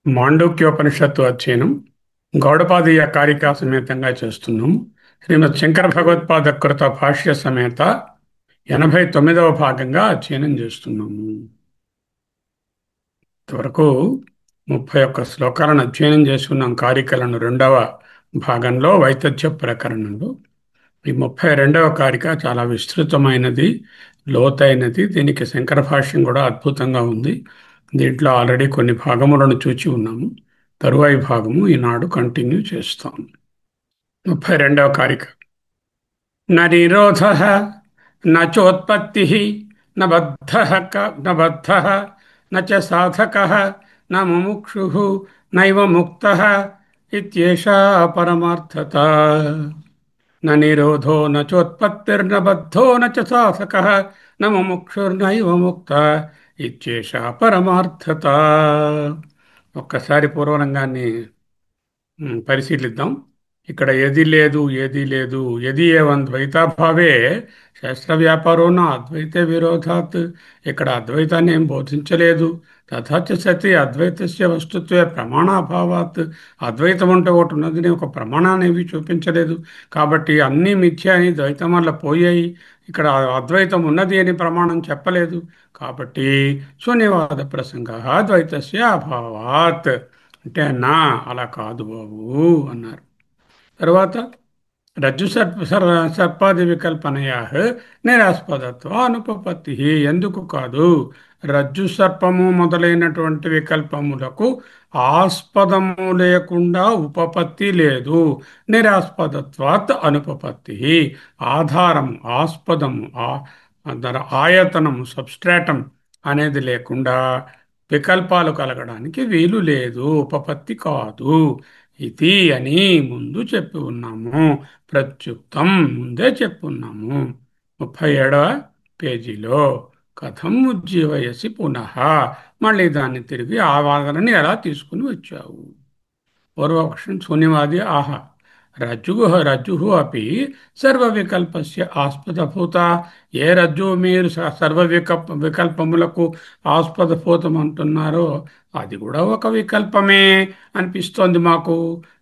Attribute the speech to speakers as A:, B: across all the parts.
A: మాండూక్యోపనిషత్తు అధ్యయనం గౌడపాదీయ కారికా సమేతంగా చేస్తున్నాం. శ్రీమద్ శంకర భగవత్పాద కృత భాష్య సమేత 89వ భాగంగా అధ్యయనం చేస్తున్నాము. ఇంతవరకు 31 శ్లోకాలను అధ్యయనం చేసుకున్నాం. కారికలను రెండవ భాగంలో వైతథ్య ప్రకరణంలో ఈ 32వ కారిక చాలా విస్తృతమైనది, లోతైనది. దీనికి శంకర భాష్యం కూడా అద్భుతంగా ఉంది. దీంట్లో ఆల్రెడీ కొన్ని భాగములను చూచి ఉన్నాము. తరువాయి భాగము ఈనాడు కంటిన్యూ చేస్తాం. 32వ కారిక. న నిరోధ నచోత్పత్తి న బద్ధ నచ సాధక న ముముక్షు నైవ ముక్త ఇత్యేషా పరమార్థత. న నిరోధో నచోత్పత్తిర్న బద్ధో నచ సాధకః న ముముక్షుర్నైవ ముక్త ఇత్యేషా పరమార్థత. ఒక్కసారి పూర్వరంగాన్ని పరిశీలిద్దాం. ఇక్కడ ఏది లేదు, ఏది లేదు. యది ఏవం ద్వైతాభావే శాస్త్ర వ్యాపారోన అద్వైతే విరోధాత్. ఇక్కడ అద్వైతాన్ని ఏం బోధించలేదు. తథాచ సతి అద్వైతస్య వస్తుత్వే ప్రమాణాభావాత్. అద్వైతం అంటే ఒకటి ఉన్నదని ఒక ప్రమాణాన్ని ఏవి చూపించలేదు. కాబట్టి అన్నీ మిథ్య అని ద్వైతం వల్ల పోయాయి. ఇక్కడ అద్వైతం ఉన్నది అని ప్రమాణం చెప్పలేదు. కాబట్టి శూన్యవాద ప్రసంగ ద్వైతస్య అభావాత్ అంటే నా అలా కాదు బాబు అన్నారు. తర్వాత రజ్జు సర్పాది వికల్పనయా నిరాస్పదత్వ అనుపపత్తి. ఎందుకు కాదు? రజ్జు సర్పము మొదలైనటువంటి వికల్పములకు ఆస్పదము లేకుండా ఉపపత్తి లేదు. నిరాస్పదత్వాత్ అనుపపత్తి. ఆధారము, ఆస్పదము, ఆయతనము, సబ్స్ట్రాటం అనేది లేకుండా వికల్పాలు కలగడానికి వీలు లేదు. ఉపపత్తి కాదు. ఇది అని ముందు చెప్పి ఉన్నాము. ప్రత్యుక్తం ముందే చెప్పున్నాము. 37వ పేజీలో కథం ఉజ్జీవయసి పునః. మళ్ళీ దాన్ని తిరిగి ఆ వాదనని ఎలా తీసుకుని వచ్చావు? పూర్వపక్షం శూన్యవాది ఆహ రజ్జు అపి సర్వ వికల్పస్య ఆస్పదభూత. ఏ రజ్జు మీరు సర్వ వికల్పములకు ఆస్పదభూతం అంటున్నారో అది కూడా ఒక వికల్పమే అనిపిస్తోంది మాకు.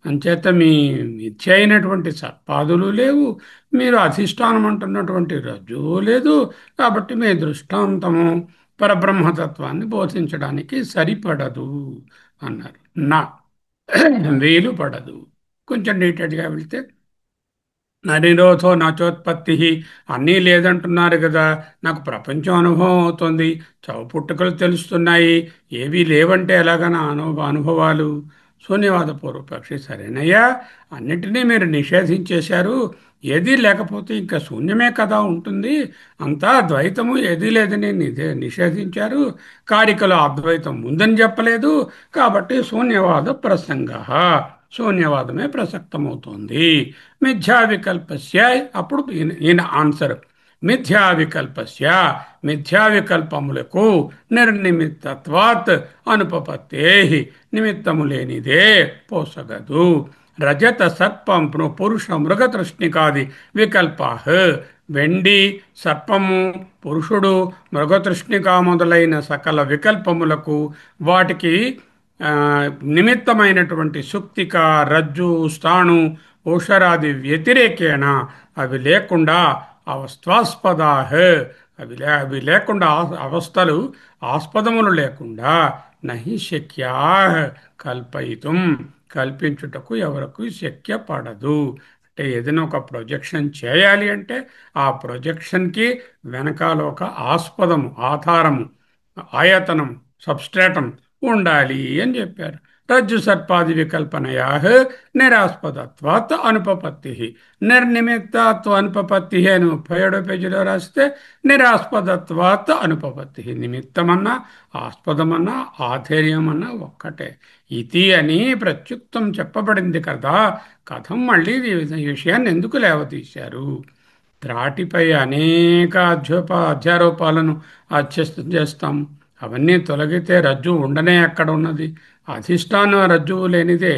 A: అంచేత మీ మిథ్య అయినటువంటి సర్పాదులు లేవు, మీరు అధిష్టానం అంటున్నటువంటి రజ్జువు లేదు. కాబట్టి మీ దృష్టాంతము పరబ్రహ్మతత్వాన్ని బోధించడానికి సరిపడదు అన్నారు. నా వీలు పడదు. కొంచెం డీటెయిల్గా వెళ్తే ననిరోధో నచోత్పత్తి. అన్నీ లేదంటున్నారు కదా, నాకు ప్రపంచం అనుభవం అవుతుంది, చావు పుట్టుకలు తెలుస్తున్నాయి, ఏవీ లేవంటే ఎలాగనా అనుభవాలు? శూన్యవాద పూర్వపక్షి సరేనయ్యా, అన్నిటినీ మీరు నిషేధించేశారు. ఏదీ లేకపోతే ఇంకా శూన్యమే కదా ఉంటుంది. అంతా ద్వైతము, ఏదీ లేదని నిషేధించారు. కారికలో అద్వైతం ఉందని చెప్పలేదు. కాబట్టి శూన్యవాద ప్రసంగ, శూన్యవాదమే ప్రసక్తమవుతోంది. మిథ్యా వికల్పస్య. అప్పుడు ఈయన ఆన్సర్, మిథ్యా వికల్పస్య, మిథ్యా వికల్పములకు నిర్నిమిత్తత్వాత్ అనుపపత్తే. నిమిత్తము లేనిదే పోసగదు. రజత సర్పం పురుష మృగతృష్ణికాది వికల్పా. వెండి, సర్పము, పురుషుడు, మృగతృష్ణిక మొదలైన సకల వికల్పములకు వాటికి నిమిత్తమైనటువంటి సుక్తిక, రజ్జు, స్థాణు, ఓషరాది వ్యతిరేకేణ అవి లేకుండా అవస్థాస్పదా. అవి లేకుండా అవస్థలు, ఆస్పదములు లేకుండా నహి శక్యా కల్పయితుం, కల్పించుటకు ఎవరికి శక్యపడదు. అంటే ఏదైనా ఒక ప్రొజెక్షన్ చేయాలి అంటే ఆ ప్రొజెక్షన్కి వెనకాల ఒక ఆస్పదము, ఆధారము, ఆయతనం, సబ్స్ట్రాటం ఉండాలి అని చెప్పారు. రజ్జు సర్పాది వికల్పనయా నిరాస్పదత్వాత్ అనుపపత్తి, నిర్నిమిత్తాత్వ అనుపపత్తి అని 37 పేజీలో రాస్తే నిరాస్పదత్వాత్ అనుపపత్తి, నిమిత్తమన్నా ఆస్పదమన్నా ఆధేర్యమన్నా ఒక్కటే. ఇతి అని ప్రత్యుక్తం చెప్పబడింది కదా, కథం మళ్ళీ ఈ విషయాన్ని ఎందుకు లేవతీశారు? త్రాటిపై అనేక అధ్యారోపాలను అధ్యస్తం చేస్తాం. అవన్నీ తొలగితే రజ్జు ఉండనే ఎక్కడ ఉన్నది? అధిష్టానం రజ్జువు లేనిదే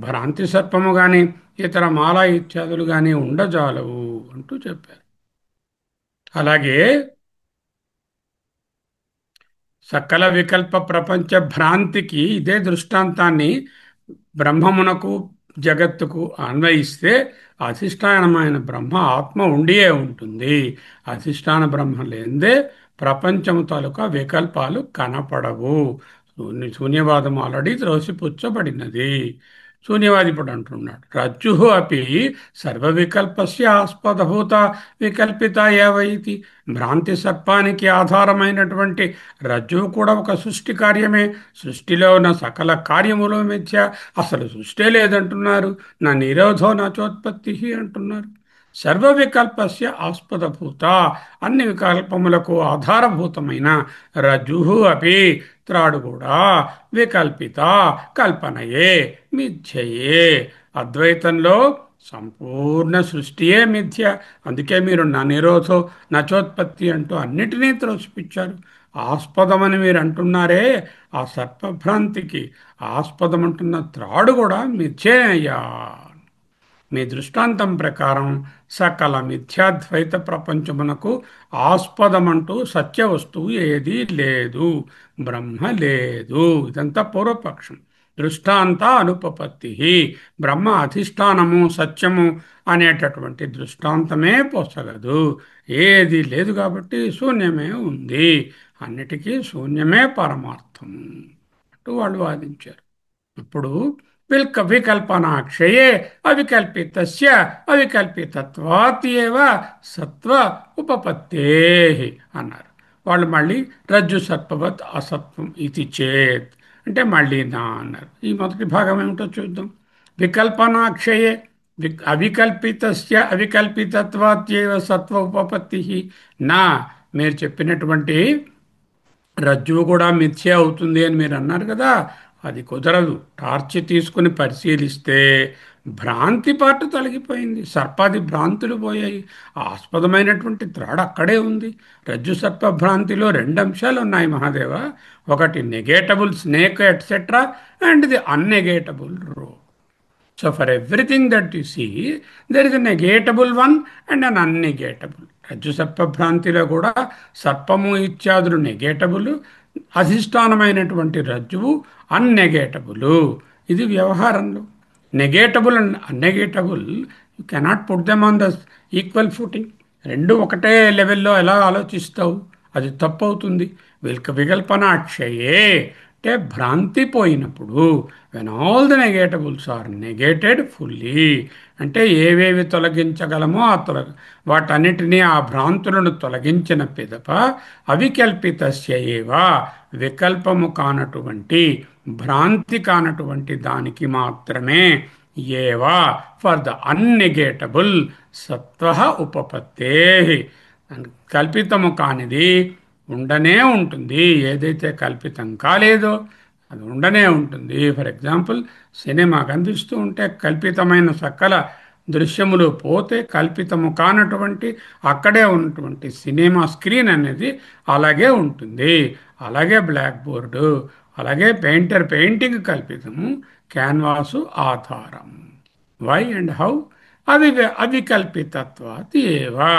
A: భ్రాంతి సర్పము గాని ఇతర మాల ఇత్యాదులు గాని ఉండజాలవు అంటూ చెప్పారు. అలాగే సకల వికల్ప ప్రపంచ భ్రాంతికి ఇదే దృష్టాంతాన్ని బ్రహ్మమునకు జగత్తుకు అన్వయిస్తే అధిష్టానమైన బ్రహ్మ ఆత్మ ఉండియే ఉంటుంది. అధిష్టాన బ్రహ్మ లేనిదే ప్రపంచము తాలూకా వికల్పాలు కనపడవు. శూన్యవాదం ఆల్రెడీ త్రోసిపుచ్చబడినది. శూన్యవాది ఇప్పుడు అంటున్నాడు, రజ్జు అపి సర్వవికల్పస్య ఆస్పదభూత వికల్పిత ఏవైతి. భ్రాంతి సర్పానికి ఆధారమైనటువంటి రజ్జువు కూడా ఒక సృష్టి కార్యమే. సృష్టిలో ఉన్న సకల కార్యములు మిథ్య. అసలు సృష్టి లేదంటున్నారు. నా నిరోధో నచోత్పత్తి అంటున్నారు. సర్వ వికల్పస్య ఆస్పదభూత, అన్ని వికల్పములకు ఆధారభూతమైన రజ్జు అపి, త్రాడు కూడా వికల్పిత, కల్పనయే, మిథ్యయే. అద్వైతంలో సంపూర్ణ సృష్టియే మిథ్య. అందుకే మీరు నా నిరోధో నచోత్పత్తి అంటూ అన్నిటినీ త్రోసిపుచ్చారు. ఆస్పదమని మీరు అంటున్నారే, ఆ సర్పభ్రాంతికి ఆస్పదమంటున్న త్రాడు కూడా మిథ్యేనయ్యా. మీ దృష్టాంతం ప్రకారం సకల మిథ్యాద్వైత ప్రపంచమునకు ఆస్పదమంటూ సత్య వస్తువు ఏదీ లేదు, బ్రహ్మ లేదు. ఇదంతా పూర్వపక్షం. దృష్టాంత అనుపపత్తి, బ్రహ్మ అధిష్టానము సత్యము అనేటటువంటి దృష్టాంతమే పొసగదు. ఏది లేదు కాబట్టి శూన్యమే ఉంది. అన్నిటికీ శూన్యమే పరమార్థము అంటూ వాళ్ళు వాదించారు. ఇప్పుడు వికల్పనాక్షయే అవికల్పితస్య అవికల్పితత్వాత్ ఏవ సత్వ ఉపపత్తే అన్నారు. వాళ్ళు మళ్ళీ రజ్జు సర్పవత్ అసత్వం ఇది చేత్ అంటే మళ్ళీ నా అన్నారు. ఈ మొదటి భాగం ఏమిటో చూద్దాం. వికల్పనాక్షయే అవికల్పితస్య అవికల్పితత్వాత్యేవ సత్వ ఉపపత్తి నా, మీరు చెప్పినటువంటి రజ్జువు కూడా మిథ్య అవుతుంది అని మీరు అన్నారు కదా, అది కుదరదు. టార్చ్ తీసుకుని పరిశీలిస్తే భ్రాంతి పాటు తొలగిపోయింది. సర్పాది భ్రాంతులు పోయాయి. ఆస్పదమైనటువంటి త్రాడు అక్కడే ఉంది. రజ్జు సర్ప భ్రాంతిలో రెండు అంశాలు ఉన్నాయి మహాదేవ. ఒకటి నెగేటబుల్ స్నేక్ ఎట్సెట్రా, అండ్ ది అన్నెగేటబుల్ రో. So for everything that you see, there is a negatable one and an unnegable. రజ్జు సర్పభ్రాంతిలో కూడా సర్పము ఇత్యాదులు నెగేటబుల్, అధిష్టానమైనటువంటి రజ్జువు అన్నెగేటబుల్. ఇది వ్యవహారంలో negatable and unnegatable you cannot put them on the equal footing. రెండు ఒకటే లెవెల్లో ఎలా ఆలోచిస్తావు? అది తప్పు అవుతుంది. వికల్పనాక్షయే అంటే భ్రాంతి పోయినప్పుడు, when all the negatables are negated fully, అంటే ఏవేవి తొలగించగలమో వాటన్నిటినీ, ఆ భ్రాంతులను తొలగించిన పిదప అవికల్పితస్య ఏవా, వికల్పము కానటువంటి భ్రాంతి కానటువంటి దానికి మాత్రమే ఏవా ఫర్ ద అన్నెగేటబుల్ సత్వ ఉపపత్తే, కల్పితము కానిది ఉండనే ఉంటుంది. ఏదైతే కల్పితం కాలేదో అది ఉండనే ఉంటుంది. ఫర్ ఎగ్జాంపుల్, సినిమా కనిపిస్తూ ఉంటే కల్పితమైన సకల దృశ్యములు పోతే కల్పితము కానటువంటి అక్కడే ఉన్నటువంటి సినిమా స్క్రీన్ అనేది అలాగే ఉంటుంది. అలాగే బ్లాక్ బోర్డు, అలాగే పెయింటర్ పెయింటింగ్ కల్పితము, క్యాన్వాసు ఆధారము. Why and how? అవికల్పితత్వాత్ ఏవా.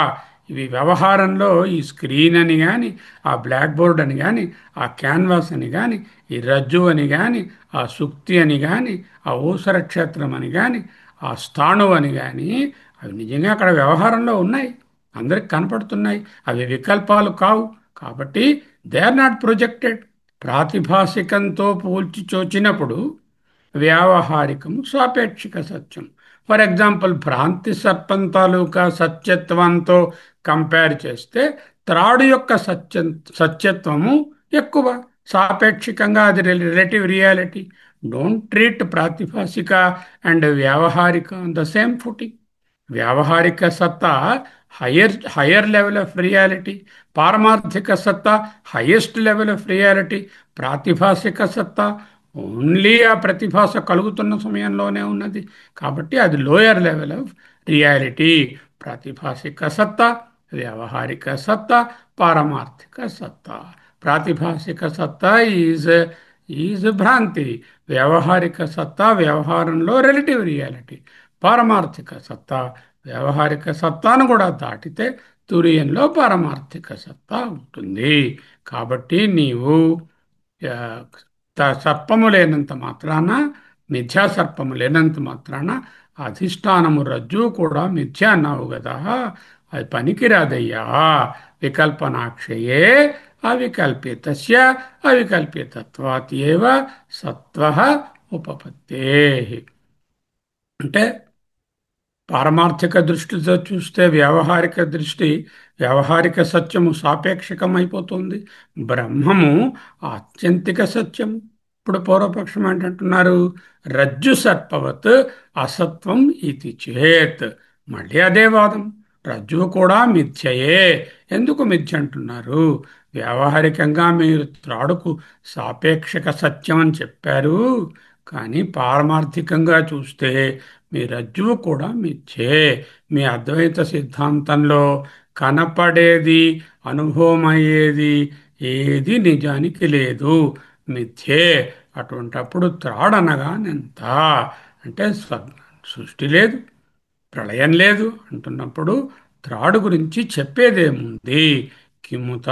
A: ఇవి వ్యవహారంలో ఈ స్క్రీన్ అని కానీ, ఆ బ్లాక్ బోర్డ్ అని కానీ, ఆ క్యాన్వాస్ అని కానీ, ఈ రజ్జు అని కానీ, ఆ సుక్తి అని కానీ, ఆ ఊసర క్షేత్రం అని కానీ, ఆ స్థాణు అని కానీ, అవి నిజంగా అక్కడ వ్యవహారంలో ఉన్నాయి, అందరికి కనపడుతున్నాయి. అవి వికల్పాలు కావు. కాబట్టి దే ఆర్ నాట్ ప్రొజెక్టెడ్. ప్రాతిభాసికంతో పోల్చి చూచినప్పుడు వ్యావహారికము సాపేక్షిక సత్యం. ఫర్ ఎగ్జాంపుల్, భ్రాంతి సర్పం తాలూకా సత్యత్వంతో కంపేర్ చేస్తే త్రాడు యొక్క సత్యత్వము ఎక్కువ. సాపేక్షికంగా అది రిలేటివ్ రియాలిటీ. డోంట్ ట్రీట్ ప్రాతిభాసిక అండ్ వ్యావహారిక ఆన్ ద సేమ్ ఫుటింగ్. వ్యావహారిక సత్తా హయ్యర్ లెవెల్ ఆఫ్ రియాలిటీ, పారమార్థిక సత్తా హైయెస్ట్ లెవెల్ ఆఫ్ రియాలిటీ. ప్రాతిభాసిక సత్తా ఓన్లీ ఆ ప్రతిభాస కలుగుతున్న సమయంలోనే ఉన్నది, కాబట్టి అది లోయర్ లెవెల్ ఆఫ్ రియాలిటీ. ప్రాతిభాసిక సత్తా, వ్యావహారిక సత్తా, పారమార్థిక సత్తా. ప్రాతిభాసిక సత్తా ఈజ్ భ్రాంతి. వ్యవహారిక సత్తా వ్యవహారంలో రిలేటివ్ రియాలిటీ. పారమార్థిక సత్తా వ్యవహారిక సత్తాను కూడా దాటితే తురియంలో పారమార్థిక సత్తా ఉంటుంది. కాబట్టి నీవు ఆ, సర్పము లేనంత మాత్రాన, మిథ్యా సర్పము లేనంత మాత్రాన అధిష్టానము రజ్జు కూడా మిథ్య అన్నావు కదా, అది పనికిరాదయ్యా. వికల్పనాక్షయే అవికల్పితస్య అవికల్పితత్వాత్ ఏవ సత్వః ఉపపత్తే. అంటే పారమార్థిక దృష్టితో చూస్తే వ్యావహారిక దృష్టి, వ్యావహారిక సత్యము సాపేక్షికం అయిపోతుంది. బ్రహ్మము ఆత్యంతిక సత్యము. ఇప్పుడు పూర్వపక్షం ఏంటంటున్నారు? రజ్జు సర్పవత్ అసత్వం ఇది చేత్. మళ్ళీ అదే వాదం. రజ్జువు కూడా మిథ్యయే. ఎందుకు మిథ్య అంటున్నారు? వ్యావహారికంగా మీరు త్రాడుకు సాపేక్షక సత్యం అని చెప్పారు, కానీ పారమార్థికంగా చూస్తే మీ రజ్జువు కూడా మిథ్యే. మీ అద్వైత సిద్ధాంతంలో కనపడేది, అనుభవమయ్యేది ఏది నిజానికి లేదు, మిథ్యే. అటువంటప్పుడు త్రాడనగా ఎంత అంటే సృష్టి లేదు, ప్రళయం లేదు అంటున్నప్పుడు త్రాడు గురించి చెప్పేదేముంది? కిముత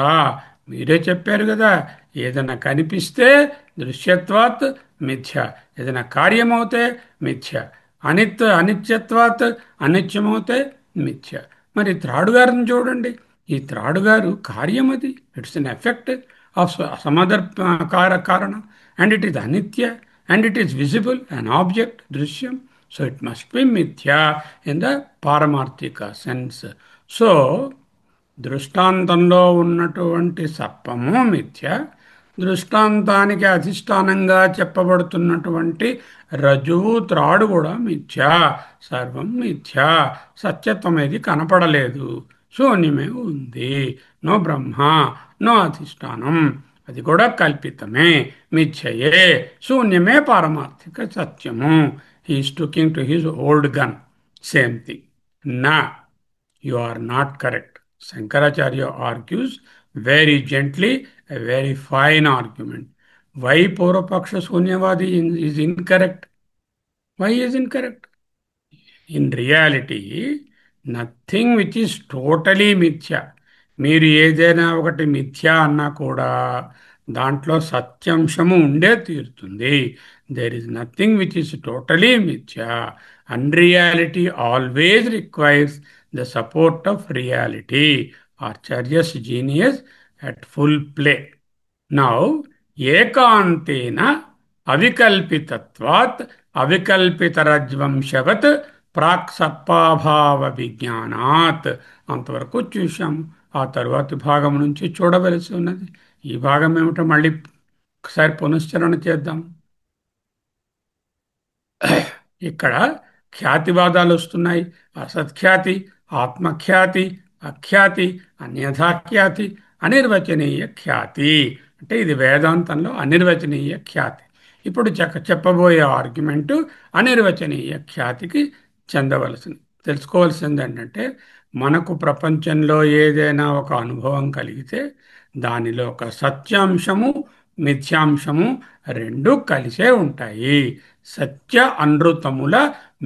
A: మీరే చెప్పారు కదా, ఏదైనా కనిపిస్తే దృశ్యత్వాత్ మిథ్య, ఏదైనా కార్యమవుతే మిథ్య, అనిత్యత్వాత్ అనిత్యమవుతే మిథ్య. మరి త్రాడుగారిని చూడండి, ఈ త్రాడుగారు కార్యం, అది it's an effect of some other కారణ, అండ్ ఇట్ ఈస్ అనిత్య, and it is visible an object, దృశ్యం. సో ఇట్ మస్ట్ బి మిథ్య ఇన్ ద పారమార్థిక సెన్స్. సో దృష్టాంతంలో ఉన్నటువంటి సర్పము మిథ్య, దృష్టాంతానికి అధిష్టానంగా చెప్పబడుతున్నటువంటి రజువు త్రాడు కూడా మిథ్య. సర్వం మిథ్య. సత్యత్వం ఏది కనపడలేదు, శూన్యమే ఉంది. నో బ్రహ్మ, నో అధిష్టానం, అది కూడా కల్పితమే, మిథ్యయే, శూన్యమే పారమార్థిక సత్యము. He's talking to his old gun. Same thing. నా, you are not correct. Shankaracharya argues very gently, a very fine argument. Why Purvapaksha Sunyavadi is incorrect? Why is incorrect? In reality, nothing which is totally మిథ్య. మీరు ఏదైనా ఒకటి మిథ్య అన్నా కూడా దాంట్లో సత్యాంశము ఉండే తీరుతుంది. There is nothing which is totally మిథ్య. Unreality always requires the support of reality. ఆచార్యస్ genius at full play. Now ఏకాంతేన అవికల్పితత్వాత్ అవికల్పితరజ్వంశవత్ ప్రాక్ సర్పాభావ విజ్ఞానాత్. అంతవరకు చూశాము. ఆ తరువాతి భాగం నుంచి చూడవలసి ఉన్నది. ఈ భాగం ఏమిటో మళ్ళీ ఒకసారి పునశ్చరణ చేద్దాం. ఇక్కడ ఖ్యాతివాదాలు వస్తున్నాయి. అసత్ఖ్యాతి, ఆత్మఖ్యాతి, అఖ్యాతి, అన్యథాఖ్యాతి, అనిర్వచనీయ ఖ్యాతి. అంటే ఇది వేదాంతంలో అనిర్వచనీయ ఖ్యాతి. ఇప్పుడు చెప్పబోయే ఆర్గ్యుమెంటు అనిర్వచనీయ ఖ్యాతికి చెందవలసింది. తెలుసుకోవాల్సింది ఏంటంటే, మనకు ప్రపంచంలో ఏదైనా ఒక అనుభవం కలిగితే దానిలో ఒక సత్యాంశము, మిథ్యాంశము రెండు కలిసే ఉంటాయి. సత్య అనృతముల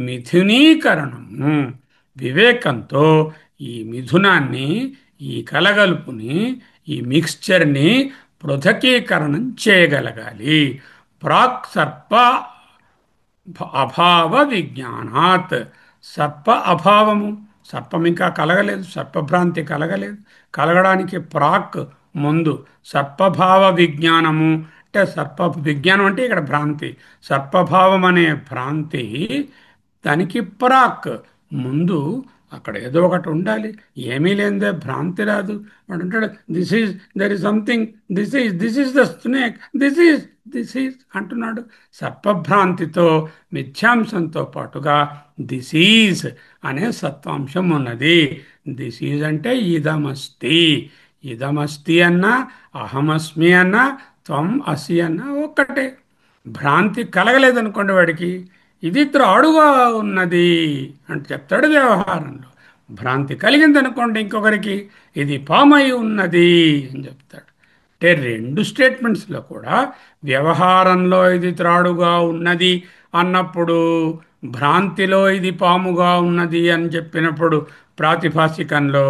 A: మిథునీకరణము. వివేకంతో ఈ మిథునాన్ని, ఈ కలగలుపుని, ఈ మిక్స్చర్ని పృథకీకరణం చేయగలగాలి. ప్రాక్ సర్ప అభావ విజ్ఞానాత్. సర్ప అభావము, సర్పం ఇంకా కలగలేదు, సర్పభ్రాంతి కలగలేదు. కలగడానికి ప్రాక్ ముందు సర్పభావ విజ్ఞానము, అంటే సర్ప విజ్ఞానం అంటే ఇక్కడ భ్రాంతి, సర్పభావం అనే భ్రాంతి దానికి ప్రాక్ ముందు అక్కడ ఏదో ఒకటి ఉండాలి. ఏమీ లేనిదే భ్రాంతి రాదు. వాడు అంటాడు this is, there is something, this is the snake, this is అంటున్నాడు. సర్పభ్రాంతితో మిథ్యాంశంతో పాటుగా దిస్ ఈజ్ అనే సత్వాంశం ఉన్నది. దిస్ ఈజ్ అంటే ఇదమస్తి. ఇదమస్తి అన్నా, అహమస్మి అన్నా, త్వం అసి అన్నా ఒక్కటే. భ్రాంతి కలగలేదనుకోండి వాడికి, ఇది త్రాడుగా ఉన్నది అని చెప్తాడు వ్యవహారంలో. భ్రాంతి కలిగిందనుకోండి ఇంకొకరికి, ఇది పామై ఉన్నది అని చెప్తాడు. అంటే రెండు స్టేట్మెంట్స్లో కూడా వ్యవహారంలో ఇది త్రాడుగా ఉన్నది అన్నప్పుడు, భ్రాంతిలో ఇది పాముగా ఉన్నది అని చెప్పినప్పుడు, ప్రాతిభాసికంలో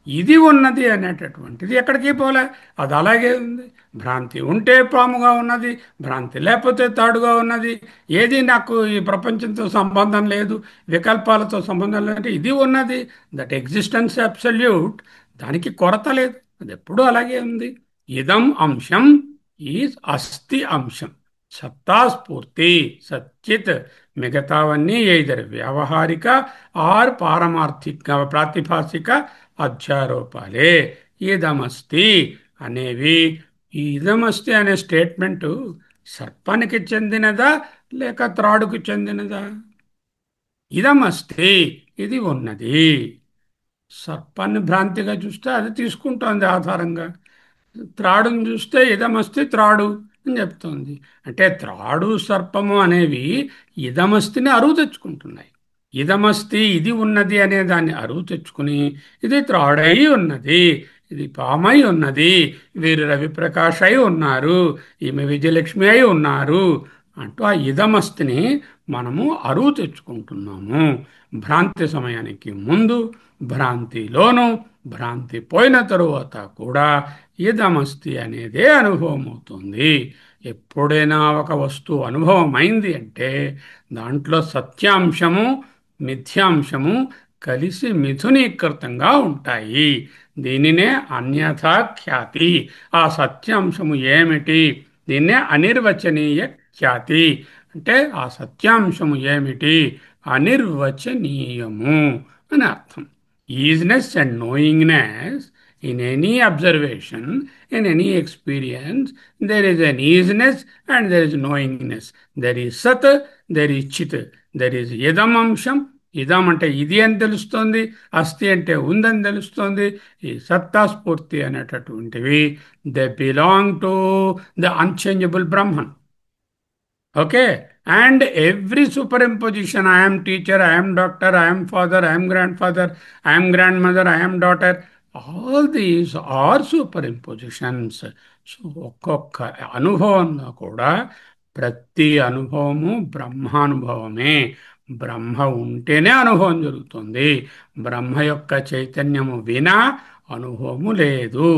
A: ఇది ఉన్నది అనేటటువంటిది ఎక్కడికి పోలే, అది అలాగే ఉంది. భ్రాంతి ఉంటే పాముగా ఉన్నది, భ్రాంతి లేకపోతే తాడుగా ఉన్నది. ఏది నాకు ఈ ప్రపంచంతో సంబంధం లేదు, వికల్పాలతో సంబంధం లేదంటే ఇది ఉన్నది. దట్ ఎగ్జిస్టెన్స్ అబ్సల్యూట్, దానికి కొరత లేదు, అది ఎప్పుడూ అలాగే ఉంది. ఇదం అంశం ఈజ్ అస్థి అంశం, సత్తాస్ఫూర్తి సచ్చిత్. మిగతావన్నీ ఎయిదర్ వ్యావహారిక ఆర్ పారమార్థిక ప్రాతిభాసిక అధ్యారోపాలే. ఇదమస్తి అనేవి, ఈ ఇదమస్తి అనే స్టేట్మెంటు సర్పానికి చెందినదా లేక త్రాడుకు చెందినదా? ఇదమస్తి, ఇది ఉన్నది. సర్పాన్ని భ్రాంతిగా చూస్తే అది తీసుకుంటోంది ఆధారంగా. త్రాడుని చూస్తే ఇదమస్తి త్రాడు అని చెప్తోంది. అంటే త్రాడు సర్పము అనేవి ఇదమస్తిని అరువు తెచ్చుకుంటున్నాయి. ఇదమస్తి, ఇది ఉన్నది అనే దాన్ని అరువు తెచ్చుకుని, ఇది త్రాడై ఉన్నది, ఇది పామై ఉన్నది, వీరు రవిప్రకాష్ అయి ఉన్నారు, ఈమె విజయలక్ష్మి అయి ఉన్నారు అంటూ ఆ ఇదమస్తిని మనము అరువు తెచ్చుకుంటున్నాము. భ్రాంతి సమయానికి ముందు, భ్రాంతిలోను, భ్రాంతి పోయిన తరువాత కూడా ఇదమస్తి అనేదే అనుభవం అవుతుంది. ఎప్పుడైనా ఒక వస్తువు అనుభవం అయింది అంటే దాంట్లో సత్యాంశము మిథ్యాంశము కలిసి మిథునీకృతంగా ఉంటాయి. దీనినే అన్యథా ఖ్యాతి. ఆ సత్యాంశము ఏమిటి? దీన్నే అనిర్వచనీయ ఖ్యాతి. అంటే ఆ సత్యాంశము ఏమిటి? అనిర్వచనీయము అని అర్థం. Easiness and knowingness, in any observation, in any experience, there is an easiness and there is knowingness. There is sat, there is chit. There is idam అంశం, ఇదం అంటే ఇది అని తెలుస్తోంది, అస్థి అంటే ఉందని తెలుస్తోంది. ఈ సత్తా స్ఫూర్తి అనేటటువంటివి they belong to the unchangeable Brahman. Okay, and every superimposition, I am teacher, I am doctor, I am father, I am grandfather, I am grandmother, I am daughter, all these are superimpositions. So ఒక్కొక్క అనుభవంలో కూడా ప్రతి అనుభవము బ్రహ్మానుభవమే. బ్రహ్మ ఉంటేనే అనుభవం జరుగుతుంది. బ్రహ్మ యొక్క చైతన్యము వినా అనుభవము లేదు.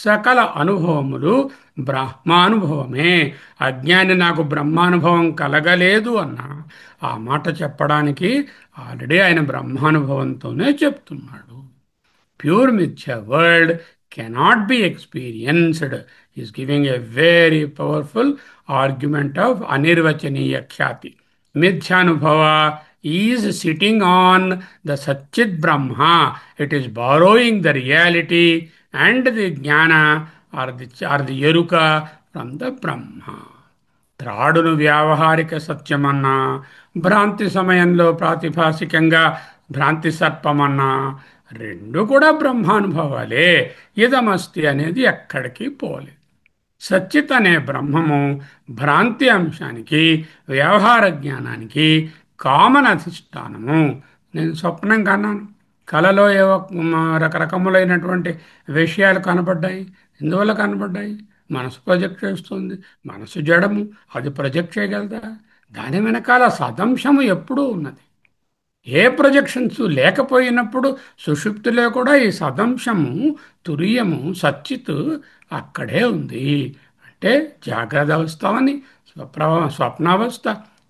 A: సకల అనుభవములు బ్రహ్మానుభవమే. అజ్ఞాని నాకు బ్రహ్మానుభవం కలగలేదు అన్న ఆ మాట చెప్పడానికి ఆల్రెడీ ఆయన బ్రహ్మానుభవంతోనే చెప్తున్నాడు. Pure Mithya world cannot be experienced. He is giving a very powerful argument of Anirvachaniya Khyati. Mithyanubhava is sitting on the Satchit Brahma. It is borrowing the reality and the jnana or the eruka from the Brahma. త్రాడును వ్యావహారిక సత్యమన్నా, భ్రాంతి సమయంలో ప్రాతిభాసికంగా భ్రాంతి సర్పమన్నా రెండు కూడా బ్రహ్మానుభవాలే. ఇదమస్తి అనేది ఎక్కడికి పోలేదు. సచ్చిత్ అనే బ్రహ్మము భ్రాంతి అంశానికి, వ్యవహార జ్ఞానానికి కామన్ అధిష్టానము. నేను స్వప్నం కన్నాను, కలలో ఏవో రకరకములైనటువంటి విషయాలు కనబడ్డాయి. ఎందువల్ల కనబడ్డాయి? మనసు ప్రొజెక్ట్ చేస్తుంది. మనసు జడము, అది ప్రొజెక్ట్ చేయగలదా? దాని వెనకాల సదంశము ఎప్పుడూ ఉన్నది. ఏ ప్రొజెక్షన్స్ లేకపోయినప్పుడు సుషుప్తిలో కూడా ఈ సదంశము, తురియము, సచ్చిత్ అక్కడే ఉంది. అంటే జాగ్రత్త అవస్థ అని, స్వప్నావస్థ,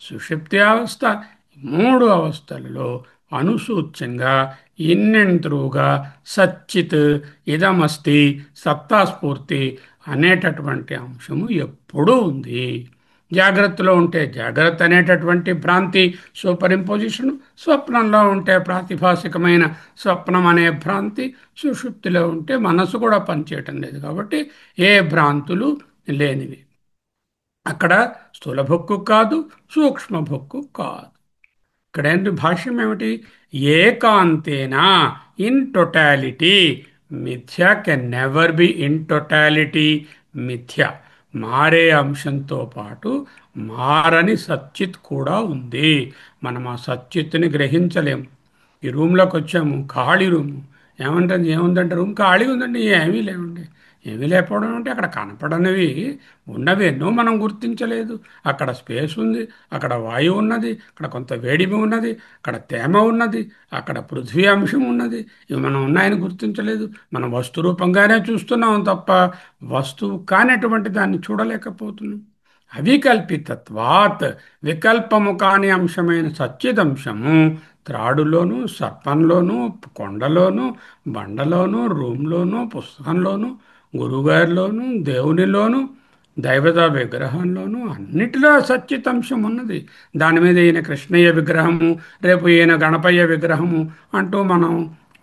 A: సుషుప్తి అవస్థ, మూడు అవస్థలలో అనుసూచ్యంగా ఇన్నెంతరుగా సచ్చిత్ ఇదమస్తి సత్తాస్ఫూర్తి అనేటటువంటి అంశము ఎప్పుడూ ఉంది. జాగ్రత్తలో ఉంటే జాగ్రత్త అనేటటువంటి భ్రాంతి సూపర్ ఇంపోజిషన్, స్వప్నంలో ఉంటే ప్రాతిభాసికమైన స్వప్నం అనే భ్రాంతి, సుషుప్తిలో ఉంటే మనసు కూడా పనిచేయటం లేదు కాబట్టి ఏ భ్రాంతులు లేనివి. అక్కడ స్థూల భుక్కు కాదు, సూక్ష్మ భుక్కు కాదు. ఇక్కడ ఏంటి భాష్యం ఏమిటి? ఏకాంతేనా, ఇన్ టోటాలిటీ. మిథ్య can never be in totality. మిథ్య మారే అంశంతో పాటు మారని సచ్చిత్ కూడా ఉంది. మనం ఆ సచ్చిత్తుని గ్రహించలేము. ఈ రూమ్లోకి వచ్చాము, ఖాళీ రూము. ఏమంటుంది? ఏముందంటే రూమ్ ఖాళీ ఉందండి, ఏమీ లేవండి. ఏమీ లేకపోవడం అంటే అక్కడ కనపడనివి ఉన్నవి ఎన్నో మనం గుర్తించలేదు. అక్కడ స్పేస్ ఉంది, అక్కడ వాయువు ఉన్నది, అక్కడ కొంత వేడిమి ఉన్నది, అక్కడ తేమ ఉన్నది, అక్కడ పృథ్వీ అంశం ఉన్నది. ఇవి మనం ఉన్నాయని గుర్తించలేదు. మనం వస్తు రూపంగానే చూస్తున్నాం తప్ప వస్తువు కానటువంటి దాన్ని చూడలేకపోతున్నాం. అవికల్పితత్వాత్, వికల్పము కాని అంశమైన సచ్చిదంశము త్రాడులోను, సర్పంలోను, కొండలోను, బండలోను, రూమ్లోను, పుస్తకంలోను, గురువుగారిలోను, దేవునిలోను, దైవత విగ్రహంలోను అన్నిటిలో సచ్చితంశం ఉన్నది. దాని మీద ఈయన కృష్ణయ్య విగ్రహము, రేపు ఈయన గణపయ్య విగ్రహము అంటూ మనం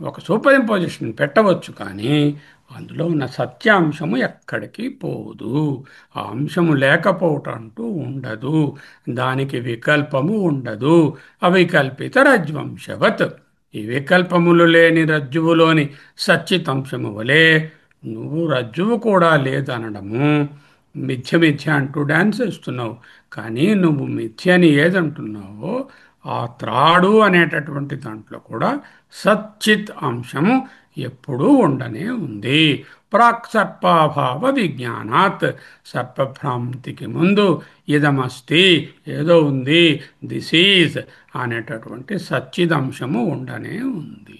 A: ఒక సూపర్ ఇంపోజిషన్ పెట్టవచ్చు. కానీ అందులో ఉన్న సత్యాంశము ఎక్కడికి పోదు. ఆ అంశము లేకపోవటం అంటూ ఉండదు. దానికి వికల్పము ఉండదు. అవికల్పిత రజ్వంశవత్. ఈ వికల్పములు లేని రజ్జువులోని సచ్చితంశము వలె నువ్వు రజ్జువు కూడా లేదనడము మిథ్య మిథ్య అంటూ డాన్స్ వేస్తున్నావు. కానీ నువ్వు మిథ్య అని ఏదంటున్నావో ఆ త్రాడు అనేటటువంటి దాంట్లో కూడా సచ్చిత్ అంశము ఎప్పుడూ ఉండనే ఉంది. ప్రాక్ సర్పాభావ విజ్ఞానాత్. సర్పభ్రాంతికి ముందు ఇదమస్తి, ఏదో ఉంది, దిస్ ఈజ్ అనేటటువంటి సచ్చిదంశము ఉండనే ఉంది.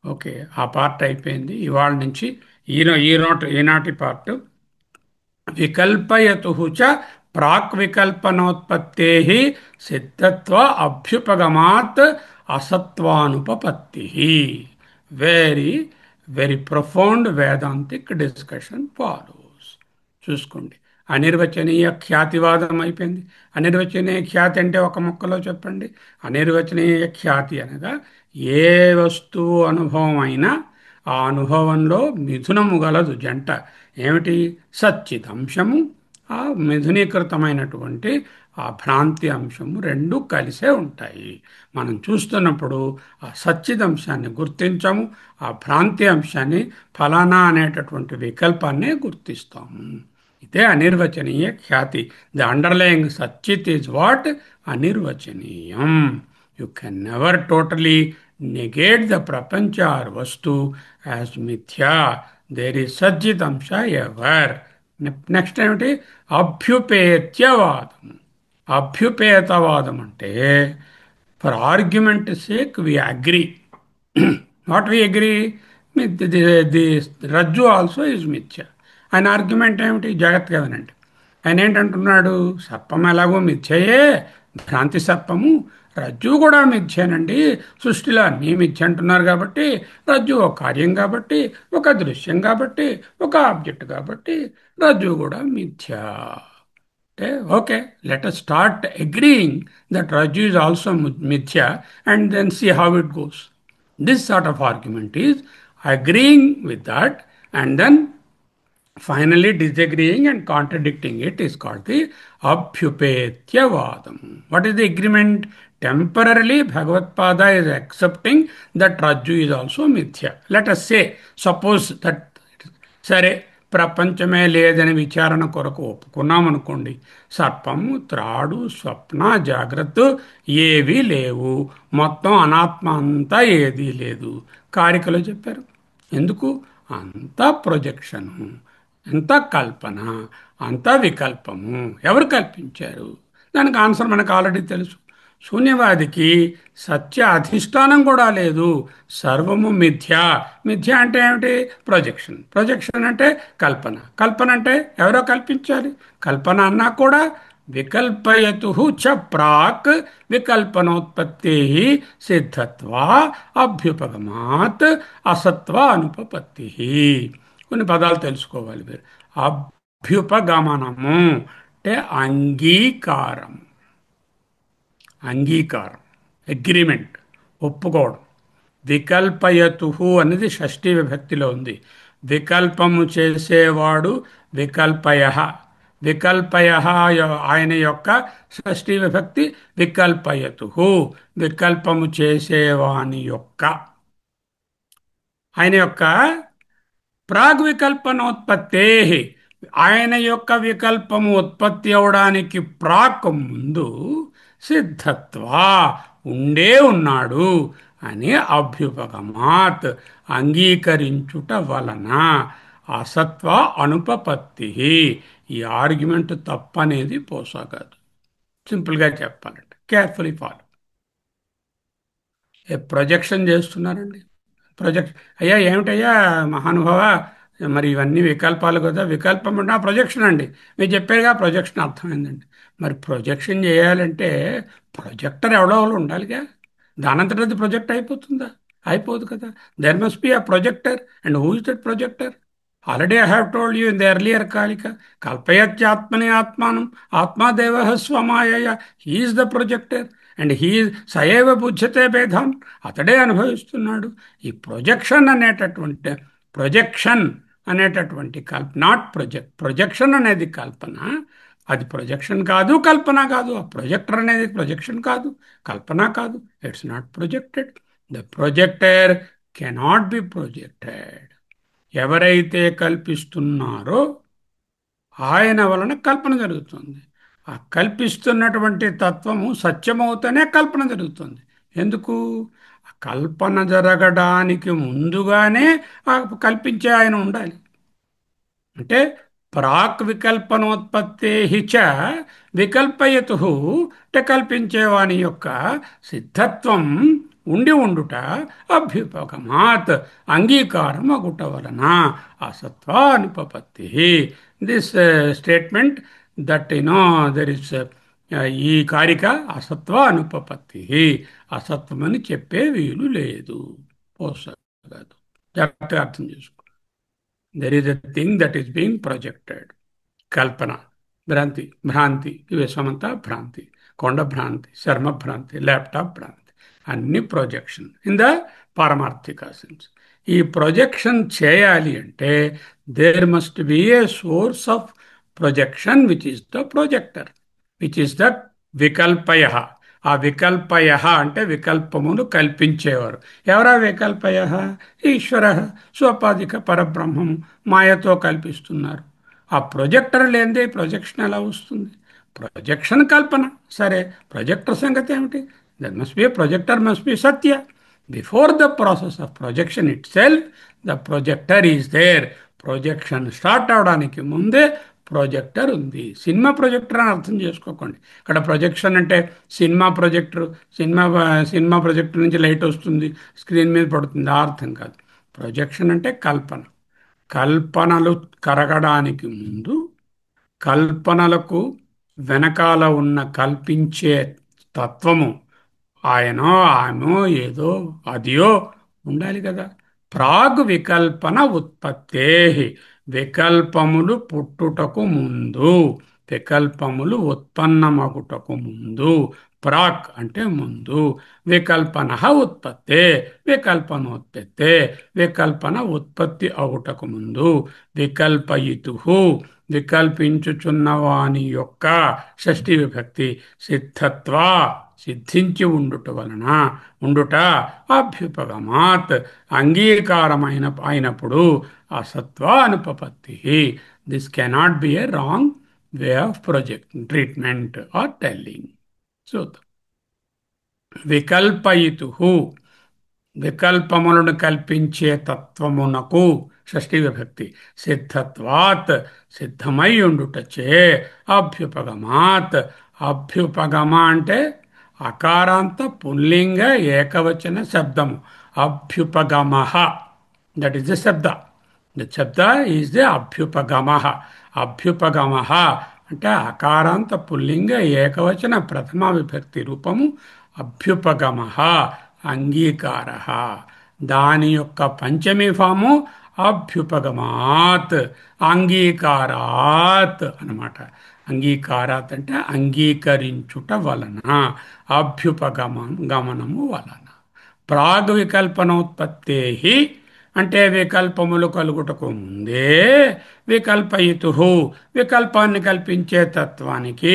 A: ఓకే, ఆ పార్ట్ అయిపోయింది. ఇవాళ నుంచి ఈనాటి పార్ట్ వికల్పయతు చ ప్రాక్ వికల్పనోత్పత్తే సిద్ధత్వ అభ్యుపగమాత్ అసత్వానుపపత్తి. Very very profound Vedantic discussion follows. చూసుకోండి. అనిర్వచనీయ ఖ్యాతివాదం అయిపోయింది. అనిర్వచనీయ ఖ్యాతి అంటే ఒక ముక్కలో చెప్పండి. అనిర్వచనీయ ఖ్యాతి అనగా ఏ వస్తువు అనుభవం అయినా ఆ అనుభవంలో మిథునము గలదు జంట. ఏమిటి? సచ్చిదంశము, ఆ మిథునీకృతమైనటువంటి ఆ భ్రాంతి అంశము రెండు కలిసే ఉంటాయి. మనం చూస్తున్నప్పుడు ఆ సచ్చిదంశాన్ని గుర్తించము, ఆ భ్రాంతి అంశాన్ని ఫలానా అనేటటువంటి వికల్పాన్నే గుర్తిస్తాము. ఇదే అనిర్వచనీయ ఖ్యాతి. ది అండర్లయింగ్ సచ్చిత్ ఈజ్ వాట్? అనిర్వచనీయం. You can never totally negate the prapancha or vastu as mithya. There is సజ్జితంశ ఎవర్. నెక్స్ట్ ఏమిటి? అభ్యుపేత్యవాదం. అభ్యుపేతవాదం అంటే for argument sake we agree. Not we agree. The రజ్జు ఆల్సో ఈజ్ మిథ్య. ఆయన ఆర్గ్యుమెంట్ ఏమిటి? జాగ్రత్తగా వినండి. ఆయన ఏంటంటున్నాడు? సర్పం ఎలాగో మిథ్యయే, భ్రాంతి సర్పము, రజ్జువు కూడా మిథ్యేనండి. సృష్టిలో అన్నీ మిథ్య అంటున్నారు కాబట్టి, రజ్జువు ఒక కార్యం కాబట్టి, ఒక దృశ్యం కాబట్టి, ఒక ఆబ్జెక్ట్ కాబట్టి రజ్జువు కూడా మిథ్య. అంటే okay, let us start agreeing that రజ్జు ఈజ్ ఆల్సో మిథ్య and then see how it goes. This sort of argument is agreeing with that and then finally disagreeing and contradicting it is called the Abhyupetyavadam. What is the agreement? Temporarily Bhagavad-pada is accepting that Rajju is also Mithya. Let us say, suppose that సరే ప్రపంచమే లేదని విచారణ కొరకు ఒప్పుకున్నామనుకోండి. సర్పము, త్రాడు, స్వప్న, జాగ్రత్త ఏవీ లేవు. మొత్తం అనాత్మ అంతా ఏదీ లేదు. కారికలో చెప్పారు. ఎందుకు? అంతా ప్రొజెక్షను, అంతా కల్పన, అంతా వికల్పము. ఎవరు కల్పించారు? దానికి ఆన్సర్ మనకు ఆల్రెడీ తెలుసు. శూన్యవాదికి సత్య అధిష్టానం కూడా లేదు. సర్వము మిథ్య. మిథ్య అంటే ఏమిటి? ప్రొజెక్షన్. ప్రొజెక్షన్ అంటే కల్పన. కల్పన అంటే ఎవరో కల్పించాలి. కల్పన అన్నా కూడా వికల్పయతు చ ప్రాక్ వికల్పనోత్పత్తే సిద్ధత్వా అభ్యుపగమాత్ అసత్వ అనుపపత్తి. కొన్ని పదాలు తెలుసుకోవాలి మీరు. అభ్యుపగమనము అంటే అంగీకారం. అంగీకారం, అగ్రిమెంట్, ఒప్పుకోవడం. వికల్పయతు అనేది షష్ఠీ విభక్తిలో ఉంది. వికల్పము చేసేవాడు వికల్పయ. వికల్పయ ఆయన యొక్క షష్ఠీ విభక్తి వికల్పయతు. వికల్పము చేసేవాని యొక్క, ఆయన యొక్క ప్రాగ్వికల్పనోత్పత్తే, ఆయన యొక్క వికల్పము ఉత్పత్తి అవడానికి ప్రాక్ ముందు సిద్ధత్వా ఉండే ఉన్నాడు అని అభ్యుపగమాత్ అంగీకరించుట వలన అసత్వ అనుపపత్తి. ఈ ఆర్గ్యుమెంట్ తప్పనేది పోసాగదు. సింపుల్గా చెప్పాలంటే కేర్ఫుల్లీ ఫాలో. ప్రొజెక్షన్ చేస్తున్నారండి. ప్రొజెక్ట్ అయ్యా ఏమిటయ్యా మహానుభావ, మరి ఇవన్నీ వికల్పాలు కదా. వికల్పం అంటే ప్రొజెక్షన్ అండి. మీరు చెప్పారుగా ప్రొజెక్షన్ అర్థమైందండి. మరి ప్రొజెక్షన్ చేయాలంటే ప్రొజెక్టర్ ఎవడో ఒకడు ఉండాలిగా. దానంతట అది ప్రొజెక్ట్ అయిపోతుందా? అయిపోదు కదా. There must be a projector. And who is that projector? Already I have told you in the earlier కాలిక. కల్పయత్యాత్మని ఆత్మానం ఆత్మాదేవ స్వమాయ. He is the projector and he సయేవ బుధ్యతే భేదాన్. అతడే అనుభవిస్తున్నాడు. ఈ ప్రొజెక్షన్ అనేటటువంటి నాట్ ప్రొజెక్షన్ అనేది కల్పన. అది ప్రొజెక్షన్ కాదు, కల్పన కాదు. ఆ ప్రొజెక్టర్ అనేది ప్రొజెక్షన్ కాదు, కల్పన కాదు. It's not projected. The projector cannot be projected. ఎవరైతే కల్పిస్తున్నారో ఆయన వలన కల్పన జరుగుతుంది. ఆ కల్పిస్తున్నటువంటి తత్వము సత్యమవుతూనే కల్పన జరుగుతుంది. ఎందుకు? ఆ కల్పన జరగడానికి ముందుగానే ఆ కల్పించే ఆయన ఉండాలి. అంటే ప్రాక్ వికల్పనోత్పత్తే చ వికల్పయతు అంటే కల్పించేవాని యొక్క సిద్ధత్వం ఉండి ఉండుట అభ్యుపగమాత్ అంగీకారం అగుట వలన అసత్వానుపపత్తి. This statement that there is ఈ కారిక అసత్వ అనుపపత్తి. అసత్వమని చెప్పే వీలు లేదు. పోసగదు. జాగ్రత్తగా అర్థం చేసుకో. There is a thing that is being projected. కల్పన, భ్రాంతి ఇవి సమంతా భ్రాంతి. కొండ భ్రాంతి, శర్మ భ్రాంతి, ల్యాప్టాప్ భ్రాంతి, అన్ని ప్రొజెక్షన్ ఇన్ ద పారమార్థిక సెన్స్. ఈ ప్రొజెక్షన్ చేయాలి అంటే there must be a source of projection which is the projector, which is the వికల్పయ. ఆ వికల్పయ అంటే వికల్పమును కల్పించేవారు. ఎవరా వికల్పయ? ఈశ్వర, స్వపాధిక పరబ్రహ్మము మాయతో కల్పిస్తున్నారు. ఆ ప్రొజెక్టర్ లేనిదే ప్రొజెక్షన్ ఎలా వస్తుంది? ప్రొజెక్షన్ కల్పన. సరే, ప్రొజెక్టర్ సంగతి ఏమిటి? That must be projector must be సత్య. Before the process of projection itself the projector is there. Projection start అవడానికి ముందే ప్రొజెక్టర్ ఉంది. సినిమా ప్రొజెక్టర్ అని అర్థం చేసుకోకండి. ఇక్కడ ప్రొజెక్షన్ అంటే సినిమా ప్రొజెక్టర్, సినిమా ప్రొజెక్టర్ నుంచి లైట్ వస్తుంది, స్క్రీన్ మీద పడుతుంది, ఆ అర్థం కాదు. ప్రొజెక్షన్ అంటే కల్పన. కల్పనలు కరగడానికి ముందు కల్పనలకు వెనకాల ఉన్న కల్పించే తత్వము ఆయనో ఆమె ఏదో అదియో ఉండాలి కదా. ప్రాగ్ వికల్పన ఉత్పత్తే, వికల్పములు పుట్టుటకు ముందు, వికల్పములు ఉత్పన్నమగుటకు ముందు. ప్రాక్ అంటే ముందు. వికల్పన ఉత్పత్తే, వికల్పనోత్పత్తే, వికల్పన ఉత్పత్తి అవుటకు ముందు. వికల్పయితు వికల్పించుచున్నవాని యొక్క షష్ఠీ విభక్తి సిద్ధత్వా సిద్ధించి ఉండుట అభ్యుపగమాత్ అంగీకారమైన అయినప్పుడు అసత్వ అనుపపత్తి. This cannot be a wrong way of treatment or telling. చూద్దాం. వికల్పయితు వికల్పములను కల్పించే తత్వమునకు షష్ఠీ విభక్తి సిద్ధత్వాత్ సిద్ధమై ఉండుటచే అభ్యుపగమాత్. అభ్యుపగమ అంటే అకారాంత పుల్లింగ ఏకవచన శబ్దము. అభ్యుపగమ, దట్ ఈస్ ద శబ్ద. ద శబ్ద ఈజ్ ద అభ్యుపగమ. అభ్యుపగమ అంటే అకారాంత పుల్లింగ ఏకవచన ప్రథమ విభక్తి రూపము అభ్యుపగమ, అంగీకార. దాని యొక్క పంచమి ఫాము అభ్యుపగమాత్, అంగీకారాత్ అన్నమాట. అంగీకారాత్ అంటే అంగీకరించుట వలన, గమనము వలన. ప్రాగ్వికల్పనోత్పత్తే అంటే వికల్పములు కలుగుటకు ముందే, వికల్పయితు వికల్పాన్ని కల్పించే తత్వానికి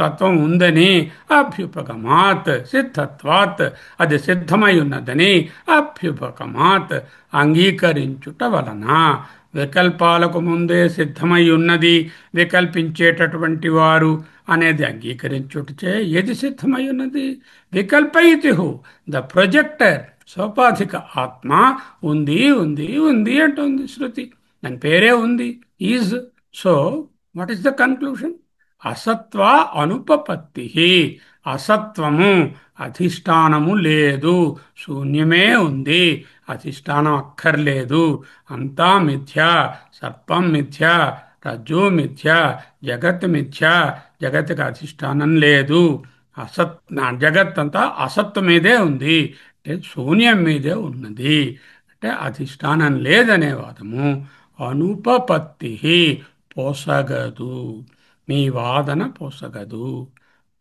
A: తత్వం ఉందని, అభ్యుపగమాత్ సిద్ధత్వాత్ అది సిద్ధమై ఉన్నదని, అభ్యుపగమాత్ అంగీకరించుట వలన. వికల్పాలకు ముందే సిద్ధమై ఉన్నది వికల్పించేటటువంటి వారు అనేది అంగీకరించుటచే ఏది సిద్ధమై ఉన్నది? వికల్పయితు ద ప్రొజెక్టర్, సోపాధిక ఆత్మ ఉంది ఉంది ఉంది అంటుంది శృతి. దాని పేరే ఉంది, is. So what is the conclusion? అసత్వ అనుపపత్తి. అసత్వము, అధిష్టానము లేదు, శూన్యమే ఉంది, అధిష్టానం అక్కర్లేదు, అంతా మిథ్య. సర్పం మిథ్య, రజ్జు మిథ్య, జగత్ మిథ్య, జగత్తుకి అధిష్టానం లేదు. అసత్ జగత్ అంతా అసత్తు మీదే ఉంది, అంటే శూన్యం మీదే ఉన్నది. అంటే అధిష్టానం లేదనే వాదము అనుపపత్తి, పొసగదు. మీ వాదన పొసగదు.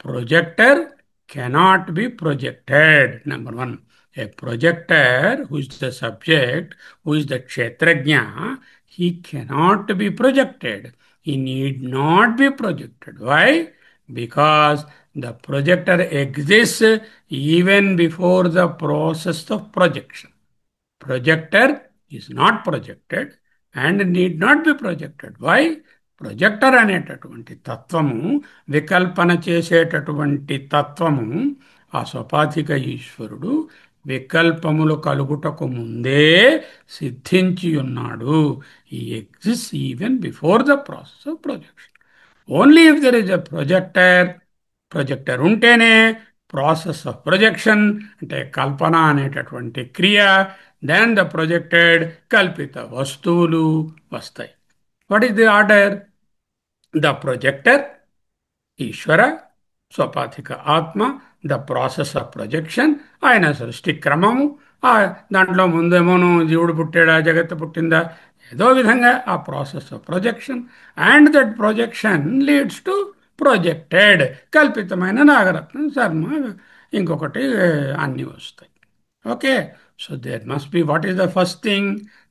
A: Projector cannot be projected. Number one. A projector, who is the subject, who is the kshetrajna, he cannot be projected. He need not be projected. Why? Because the projector exists even before the process of projection. Projector is not projected and need not be projected. Why? Projector అనేటటువంటి తత్వము, వికల్పన చేసేటటువంటి తత్వము, ఆ స్వపాధిక ఈశ్వరుడు వికల్పములు కలుగుటకు ముందే సిద్ధించి ఉన్నాడు. ఈ exist even before the process of projection. Only if there is a projector, projector ఉంటేనే ప్రాసెస్ ఆఫ్ ప్రొజెక్షన్ అంటే కల్పన అనేటటువంటి క్రియ, దెన్ ద ప్రొజెక్టెడ్ కల్పిత వస్తువులు వస్తాయి. What is the order? The projector Ishvara, స్వపాధిక ఆత్మ, ద ప్రాసెస్ ఆఫ్ ప్రొజెక్షన్, ఆయన సృష్టి క్రమము. దాంట్లో ముందేమోను జీవుడు పుట్టాడా, జగత్తు పుట్టిందా, ఏదో విధంగా ఆ process of projection. And that projection leads to projected, కల్పితమైన నాగరత్నం, శర్మ, ఇంకొకటి అన్నీ వస్తాయి. Okay. So there must be, what is the first thing?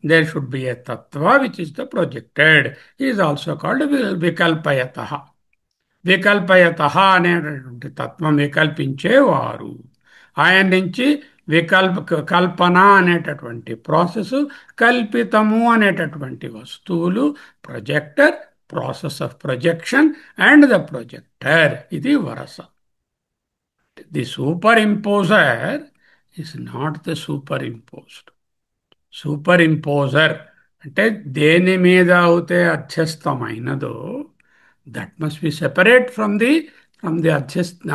A: There should be a తత్వ which is the projected, is also called వికల్పయత. వికల్పయత అనేటటువంటి తత్వం వికల్పించేవారు. ఆయన నుంచి కల్పన అనేటటువంటి ప్రాసెస్, కల్పితము అనేటటువంటి వస్తువులు, projector, process of projection and the projector. ఇది వరస. The superimposer is not the superimposed. Superimposer అంటే దేని మీద అయితే అధ్యస్థమైనదో that must be separate from the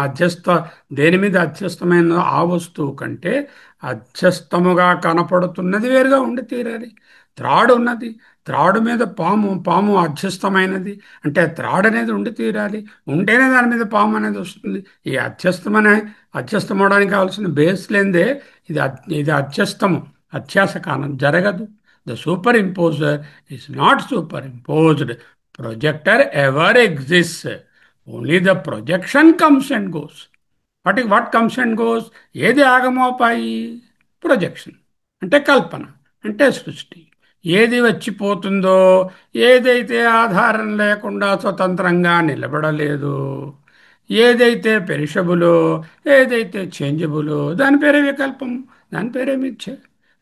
A: అధ్యస్థ. దేని మీద అధ్యస్థమైనదో ఆ వస్తువు కంటే అధ్యస్థముగా కనపడుతున్నది వేరుగా ఉండి తీరాలి. త్రాడు ఉన్నది, త్రాడు మీద పాము అధ్యస్థమైనది అంటే త్రాడు అనేది ఉండి తీరాలి. ఉంటేనే దాని మీద పాము అనేది వస్తుంది. ఈ అధ్యస్థమవడానికి కావాల్సిన బేస్ లేదే ఇది అధ్యస్థము, అధ్యాస కాలం జరగదు. The superimposer is not superimposed. Projector ever exist, only the projection comes and goes. What comes and goes? ఏది ఆగమోపాయి? ప్రొజెక్షన్ అంటే కల్పన, అంటే సృష్టి. ఏది వచ్చిపోతుందో, ఏదైతే ఆధారం లేకుండా స్వతంత్రంగా నిలబడలేదో, ఏదైతే పెరిషబులో, ఏదైతే చేంజబులో, దాని పేరే వికల్పం, దాని పేరే మిథ్య.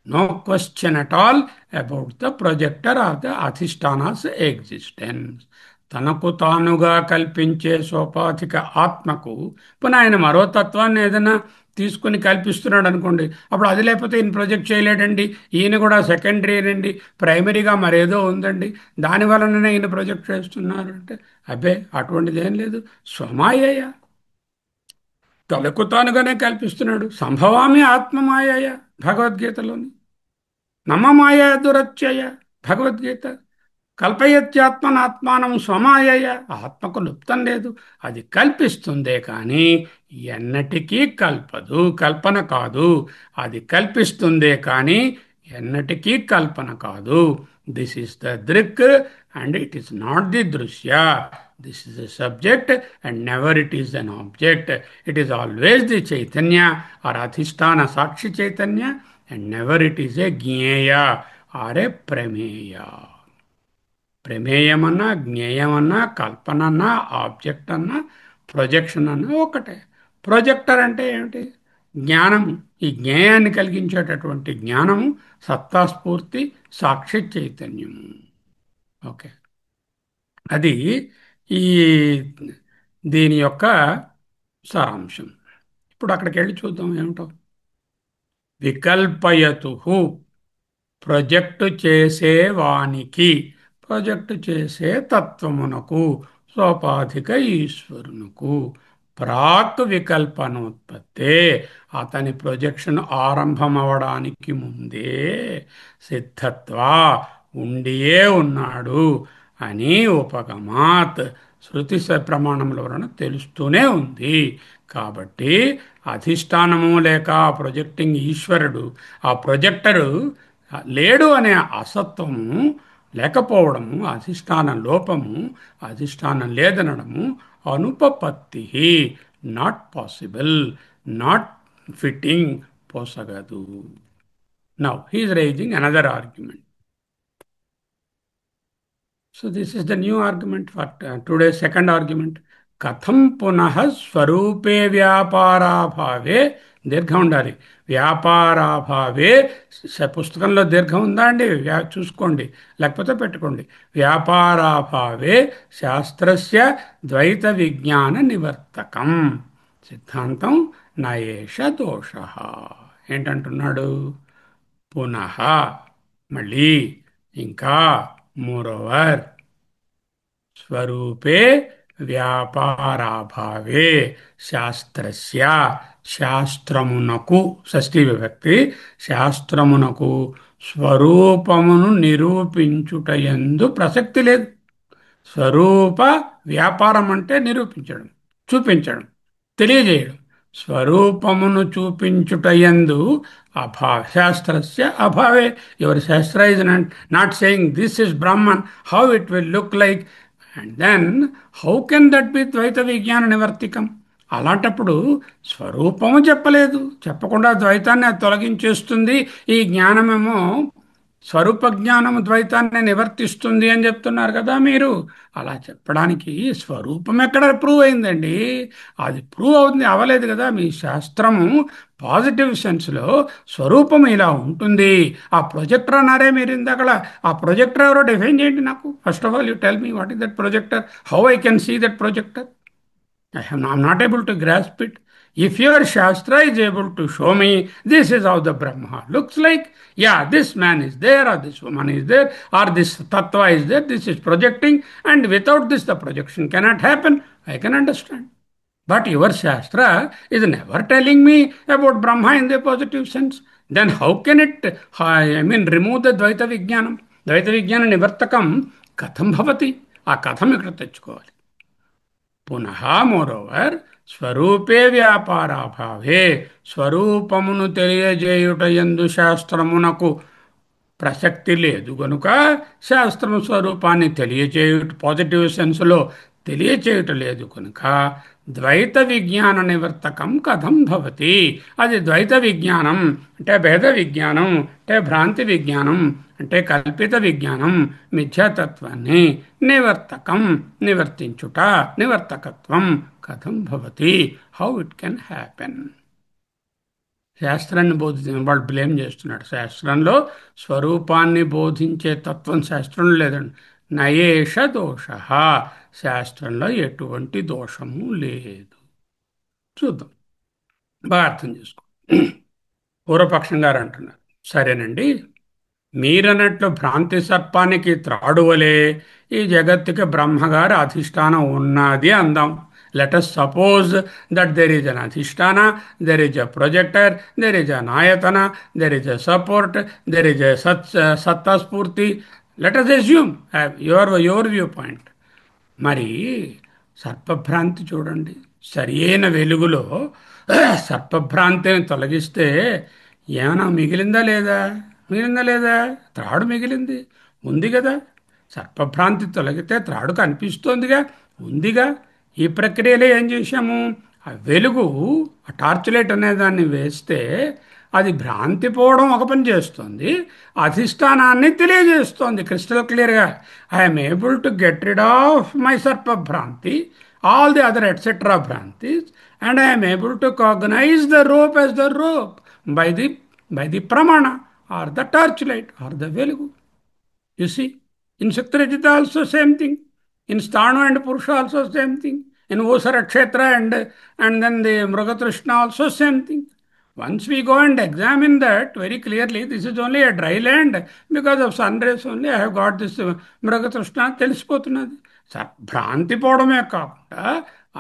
A: No question at all about the projector of the అధిష్టానాస్ ఎగ్జిస్టెన్స్. తనకు తానుగా కల్పించే సోపాధిక ఆత్మకు పునః ఆయన మరో తత్వాన్ని ఏదైనా తీసుకుని కల్పిస్తున్నాడు అనుకోండి, అప్పుడు అది లేకపోతే ఈయన ప్రొజెక్ట్ చేయలేడండి, ఈయన కూడా సెకండరీనండి, ప్రైమరీగా మరేదో ఉందండి, దాని వలననే ఈయన ప్రొజెక్ట్ చేస్తున్నారు అంటే, అబ్బే అటువంటిది ఏం లేదు. స్వమాయయ, తనకు తానుగానే కల్పిస్తున్నాడు. సంభవామి ఆత్మమాయయ భగవద్గీతలోని, నమ్మ మాయ దురత్యయ భగవద్గీత. కల్పయత్యాత్మనాత్మానం స్వమాయయ. ఆత్మకు లుప్తం లేదు, అది కల్పిస్తుందే కానీ ఎన్నటికీ కల్పదు, కల్పన కాదు. అది కల్పిస్తుందే కానీ ఎన్నటికీ కల్పన కాదు. దిస్ ఈస్ ద దృక్ and it is not the దృశ్య. This is the subject and never it is an object. It is always the చైతన్య ఆర్ అధిష్టాన సాక్షి చైతన్య and never it is a జ్ఞేయ ఆర్ ఏ ప్రమేయ. ప్రమేయమన్నా, జ్ఞేయమన్నా, కల్పన అన్నా, ఆబ్జెక్ట్ అన్నా, ప్రొజెక్షన్ అన్నా ఒకటే. ప్రొజెక్టర్ అంటే ఏమిటి? జ్ఞానం. ఈ జ్ఞేయాన్ని కలిగించేటటువంటి జ్ఞానము సత్తాస్ఫూర్తి సాక్షి చైతన్యము. ఓకే, అది ఈ దీని యొక్క సారాంశం. ఇప్పుడు అక్కడికి వెళ్ళి చూద్దాం ఏమిటో. వికల్పయతు, ప్రొజెక్టు చేసేవానికి, ప్రొజెక్టు చేసే తత్వమునకు, సోపాధిక ఈశ్వరునకు ప్రాక్ వికల్పనోత్పత్తే, అతని ప్రొజెక్షన్ ఆరంభమవడానికి ముందే సిద్ధత్వా, ఉండియే ఉన్నాడు అని ఉపగమాత్, శృతి ప్రమాణముల వలన తెలుస్తూనే ఉంది. కాబట్టి అధిష్టానము లేక ప్రొజెక్టింగ్ ఈశ్వరుడు, ఆ ప్రొజెక్టరు లేడు అనే అసత్వము, లేకపోవడము, అధిష్టాన లోపము, అధిష్టానం లేదనడము అనుపపత్తి, నాట్ పాసిబుల్, నాట్ ఫిట్టింగ్, పోసగదు. Now he is raising another argument. So this is the new argument for today's second argument. కథం పునః స్వరూపే వ్యాపారాభావే, దీర్ఘం ఉండాలి, వ్యాపారాభావే. పుస్తకంలో దీర్ఘం ఉందా అండి? చూసుకోండి, లేకపోతే పెట్టుకోండి. వ్యాపారాభావే శాస్త్రస్య ద్వైత విజ్ఞాన నివర్తకం సిద్ధాంతం నయేష దోష. ఏంటంటున్నాడు? పునః, మళ్ళీ, ఇంకా, మోరోవర్, స్వరూపే వ్యాపారాభావే శాస్త్రస్య, శాస్త్రమునకు, షష్ఠీ విభక్తి, శాస్త్రమునకు స్వరూపమును నిరూపించుటయందు ప్రసక్తి లేదు. స్వరూప వ్యాపారం అంటే నిరూపించడం, చూపించడం, తెలియజేయడం. స్వరూపమును చూపించుటయందు శాస్త్రస్య అభావే. Your shastra is not saying this is Brahman, how it will look like, and then how can that be ద్వైత విజ్ఞాన నివర్తికం? అలాంటప్పుడు స్వరూపము చెప్పలేదు, చెప్పకుండా ద్వైతాన్ని అది తొలగించేస్తుంది. ఈ జ్ఞానమేమో స్వరూప జ్ఞానము ద్వైతాన్ని నివర్తిస్తుంది అని చెప్తున్నారు కదా మీరు. అలా చెప్పడానికి స్వరూపం ఎక్కడ ప్రూవ్ అయిందండి? అది ప్రూవ్ అవుతుంది అవ్వలేదు కదా. మీ శాస్త్రము పాజిటివ్ సెన్స్లో స్వరూపం ఇలా ఉంటుంది. ఆ ప్రొజెక్టర్ అన్నారే మీరు ఇందాక, ఆ ప్రొజెక్టర్ ఎవరో డిఫైన్ చేయండి నాకు. First of all you tell me what is that projector, how I can see that projector. I'm not able to grasp it. If your Shastra is able to show me this is how the Brahma looks like, yeah, this man is there, or this woman is there, or this Tattva is there, this is projecting, and without this the projection cannot happen, I can understand. But your Shastra is never telling me about Brahma in the positive sense. Then how can it, remove the Dvaita Vijnanam? Dvaita Vijnana Nivartakam Katham Bhavati. ఆ కథం ఇక్కడ తెచ్చుకోవాలి. పునః, moreover, స్వరూపే వ్యాపారాభావే, స్వరూపమును తెలియజేయుటయందు శాస్త్రమునకు ప్రసక్తి లేదు గనుక, శాస్త్రము స్వరూపాన్ని తెలియచేయుట, పాజిటివ్ సెన్స్లో తెలియచేయుట లేదు కనుక, ద్వైత విజ్ఞాన నివర్తకం కథం భవతి. అది ద్వైత విజ్ఞానం అంటే భేద విజ్ఞానం అంటే భ్రాంతి విజ్ఞానం అంటే కల్పిత విజ్ఞానం, మిథ్యాతత్వాన్ని నివర్తకం, నివర్తించుట, నివర్తకత్వం కథం భవతి, హౌ ఇట్ కెన్ హ్యాపెన్. శాస్త్రాన్ని బోధించిన వాళ్ళు బ్లేమ్ చేస్తున్నాడు. శాస్త్రంలో స్వరూపాన్ని బోధించే తత్వం శాస్త్రంలో లేదండి. నయేష దోష, శాస్త్రంలో ఎటువంటి దోషము లేదు. చూద్దాం, బాగా అర్థం చేసుకో. పూర్వపక్షం గారు అంటున్నారు, సరేనండి, మీరన్నట్లు భ్రాంతి సర్పానికి త్రాడువలే ఈ జగత్తుకి బ్రహ్మగారి అధిష్టానం ఉన్నది అందాం. Let us suppose that there is an adhisthana, there is a projector, there is an ayatana, there is a support, there is a satta spurti, let us assume your view point. మరి సర్పభ్రాంతి చూడండి, సరి అయిన వెలుగులో సర్పభ్రాంతిని తొలగిస్తే ఏమైనా మిగిలిందా లేదా? మిగిలిందా లేదా? త్రాడు మిగిలింది, ఉంది కదా. సర్పభ్రాంతి తొలగితే త్రాడు కనిపిస్తోందిగా, ఉందిగా. ఈ ప్రక్రియలో ఏం చేశాము? ఆ వెలుగు, ఆ టార్చ్ లైట్ అనే దాన్ని వేస్తే అది భ్రాంతి పోవడం ఒక పని చేస్తుంది, అధిష్టానాన్ని తెలియజేస్తోంది క్రిస్టల్ క్లియర్గా. I'm able to get rid of my సర్ప భ్రాంతి, ఆల్ ది అదర్ ఎట్సెట్రా భ్రాంతిస్, and I'm able to cognize the rope as the rope by the by the ప్రమాణ or the torch light or the వెలుగు. You see, in Satyajita also same thing. In Sthanu and Purusha also same thing. In Usara Kshetra and then the Mrugatrishna also same thing. Once we go and examine that very clearly, this is only a dry land. Because of sun rays only, I have got this Mrugatrishna తెలిసిపోతున్నది. భ్రాంతి పోవడమే కాకుండా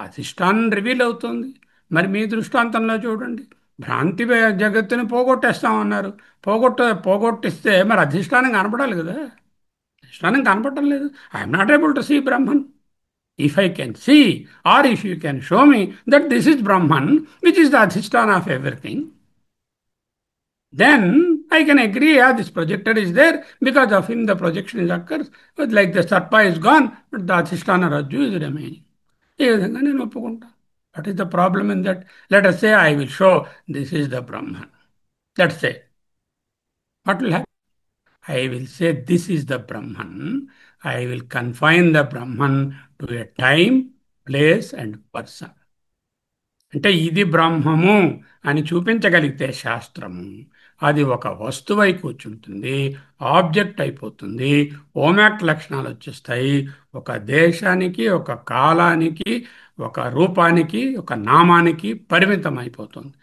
A: అధిష్టానం reveal అవుతుంది. మరి మీ దృష్టాంతంలో చూడండి, భ్రాంతి జగత్తుని పోగొట్టేస్తామన్నారు. పోగొట్టిస్తే మరి అధిష్టానం కనపడాలి కదా. అధిష్టానం కనపడటం లేదు. I'm not able to see Brahman. If I can see, or if you can show me that this is Brahman which is the అధిష్టాన్ of everything, then I can agree, yeah, this projector is there, because of him the projection is occurs. But like the sarpa is gone, but the adhisthana rajju is remaining. ఈ విధంగా నేను ఒప్పుకుంటాను. What is the problem in that? Let us say I will show this is the Brahman. Let's say, what will happen? I will say this is the Brahman. I will confine the Brahman to a time, place and person. అంటే ఇది బ్రహ్మము అని చూపించగలిగితే శాస్త్రము, అది ఒక వస్తువై కూర్చుంటుంది, object అయిపోతుంది, ఓమాక్ లక్షణాలు వచ్చేస్తాయి. ఒక దేశానికి, ఒక కాలానికి, ఒక రూపానికి, ఒక నామానికి పరిమితం అయిపోతుంది.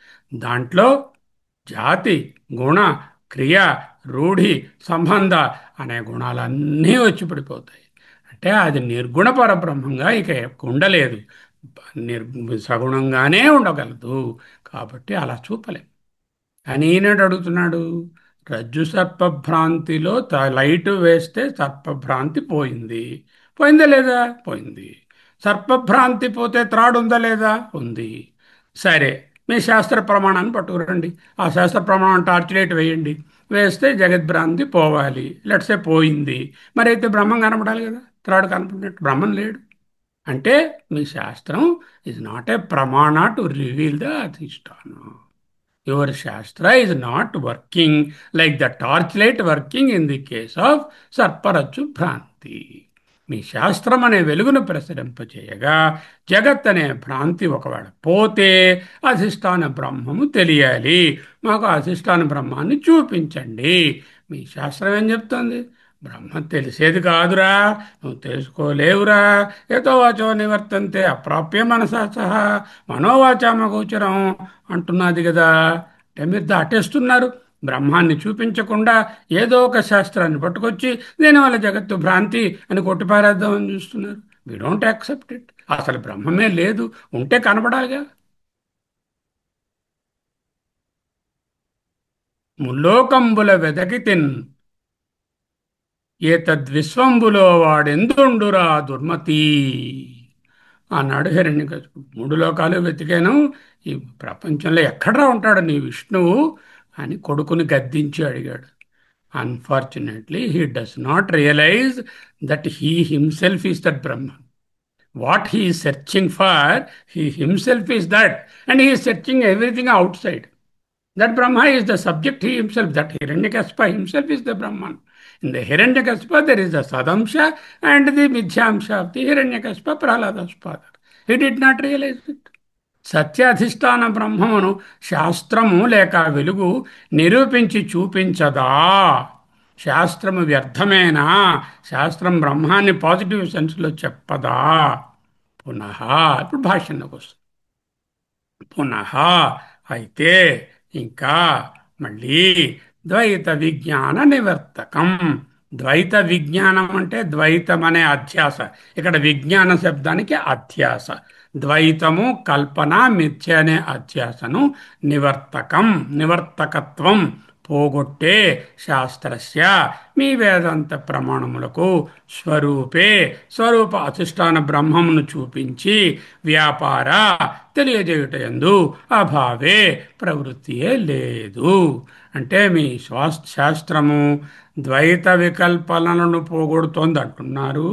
A: దాంట్లో జాతి, గుణ, క్రియ, రూఢి, సంబంధ అనే గుణాలన్నీ వచ్చి పడిపోతాయి. అంటే అది నిర్గుణ పరబ్రహ్మంగా ఇక ఉండలేదు, సగుణంగానే ఉండగలదు. కాబట్టి అలా చూపలేం అని ఈనాడు అడుగుతున్నాడు. రజ్జు సర్పభ్రాంతిలో లైటు వేస్తే సర్పభ్రాంతి పోయింది. పోయిందా లేదా? పోయింది. సర్పభ్రాంతి పోతే త్రాడు ఉందా లేదా? ఉంది. సరే, మీ శాస్త్ర ప్రమాణాన్ని పట్టుకురండి. ఆ శాస్త్ర ప్రమాణం టార్చ్ లైట్ వేయండి. వేస్తే జగద్భ్రాంతి పోవాలి. లెట్సే పోయింది. మరి అయితే బ్రహ్మం కనపడాలి కదా. త్రాడు కనపడినట్టు బ్రహ్మం లేడు. అంటే మీ శాస్త్రం ఈజ్ నాట్ ఏ ప్రమాణ టు రివీల్ ద అధిష్టానం. యువర్ శాస్త్ర is not working like the torch light working in the case of సర్పరజ్జు భ్రాంతి. మీ శాస్త్రం అనే వెలుగును ప్రసరింపచేయగా జగత్ అనే భ్రాంతి ఒకవేళ పోతే అధిష్టాన బ్రహ్మము తెలియాలి. మాకు అధిష్టాన బ్రహ్మాన్ని చూపించండి. మీ శాస్త్రం ఏం చెప్తుంది? బ్రహ్మ తెలిసేది కాదురా, నువ్వు తెలుసుకోలేవురా. ఏతో వాచో నివర్తంతే అప్రాప్య మనసా సహా మనోవాచామగోచరం అంటున్నది కదా. అంటే మీరు దాటేస్తున్నారు. బ్రహ్మాన్ని చూపించకుండా ఏదో ఒక శాస్త్రాన్ని పట్టుకొచ్చి దీనివల్ల జగత్తు భ్రాంతి అని కొట్టిపారేద్దామని చూస్తున్నారు. We don't accept it. అసలు బ్రహ్మమే లేదు, ఉంటే కనపడాలిగా. ముల్లోకంబుల వెదకితిన్ ఏతద్విశ్వంబులో వాడెందుండురా దుర్మతి అన్నాడు హిరణ్యకశిపుడు. మూడు లోకాలు వెతికాను, ఈ ప్రపంచంలో ఎక్కడ్రా ఉంటాడు నీ విష్ణువు అని కొడుకుని గద్దించి అడిగాడు. Unfortunately he does not realize that he himself is that Brahma. What he is searching for, he himself is that, and he is searching everything outside. That Brahma is the subject, he himself, that Hiranyakashipa himself is the Brahman. In the Hiranyakashipa, there is the Sadamsha and the Midhyamsha of the Hiranyakashipa, Prahlada's father. He did not realize it. సత్యాధిష్టాన బ్రహ్మమును శాస్త్రము లేక వెలుగు నిరూపించి చూపించదా? శాస్త్రము వ్యర్థమేనా? శాస్త్రం బ్రహ్మాన్ని positive సెన్స్లో చెప్పదా? పునః ఇప్పుడు భాష్యంలోకి వస్తుంది. పునః అయితే ఇంకా మళ్ళీ ద్వైత విజ్ఞాన నివర్తకం. ద్వైత విజ్ఞానం అంటే ద్వైతం అనే అధ్యాస. ఇక్కడ విజ్ఞాన శబ్దానికి అధ్యాస. ద్వైతము, కల్పన, మిథ్య అనే అధ్యాసను నివర్తకం, నివర్తకత్వం పోగొట్టే శాస్త్రస్య మీ వేదాంత ప్రమాణములకు స్వరూపే స్వరూప అధిష్టాన బ్రహ్మమును చూపించి వ్యాపార తెలియజేయుటయందు అభావే ప్రవృత్తియే లేదు. అంటే మీ శాస్త్రము ద్వైత వికల్పాలను పోగొడుతోంది అంటున్నారు.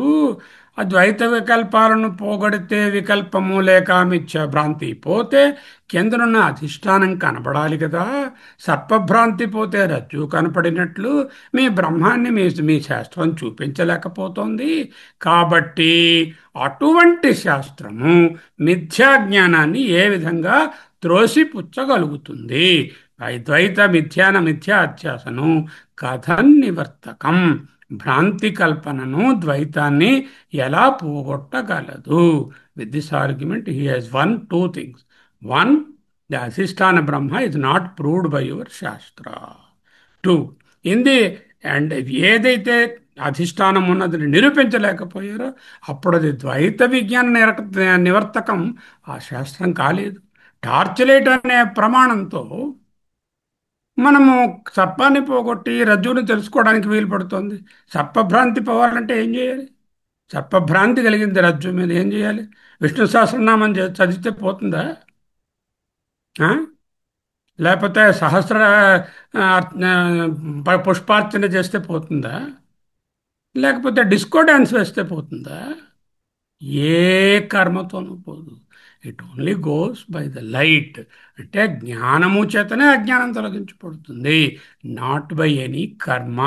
A: ఆ ద్వైత వికల్పాలను పోగొడితే వికల్పము లేక మిథ్య భ్రాంతి పోతే కిందనున్న అధిష్టానం కనపడాలి కదా. సర్పభ్రాంతి పోతే రజ్జు కనపడినట్లు మీ బ్రహ్మాన్ని మీ శాస్త్రం చూపించలేకపోతోంది. కాబట్టి అటువంటి శాస్త్రము మిథ్యా జ్ఞానాన్ని ఏ విధంగా త్రోసిపుచ్చగలుగుతుంది? ద్వైత మిథ్యా అధ్యాసను కథన్ నివర్తకం. భ్రాంతి కల్పనను ద్వైతాన్ని ఎలా పోగొట్టగలదు? With this argument he has won two things. One, the అధిష్టాన Brahma is not proved by your శాస్త్ర. టూ, ఇంది అండ్ ఏదైతే అధిష్టానం ఉన్నదని నిరూపించలేకపోయారో అప్పుడు అది ద్వైత విజ్ఞాన నివర్తకం ఆ శాస్త్రం కాలేదు. టార్చ్ లైట్ అనే ప్రమాణంతో మనము సర్పాన్ని పోగొట్టి రజ్జుని తెలుసుకోవడానికి వీలు పడుతుంది. సర్పభ్రాంతి పోవాలంటే ఏం చేయాలి? సర్పభ్రాంతి కలిగింది రజ్జు మీద, ఏం చేయాలి? విష్ణు సహస్రనామం చదివితే పోతుందా? ఆ? లేకపోతే సహస్ర పుష్పార్చన చేస్తే పోతుందా? లేకపోతే డిస్కో డ్యాన్స్ వేస్తే పోతుందా? ఏ కర్మతోనూ పోదు. It only goes by the light. అంటే జ్ఞానము చేతనే అజ్ఞానం తొలగించబడుతుంది, not by any karma.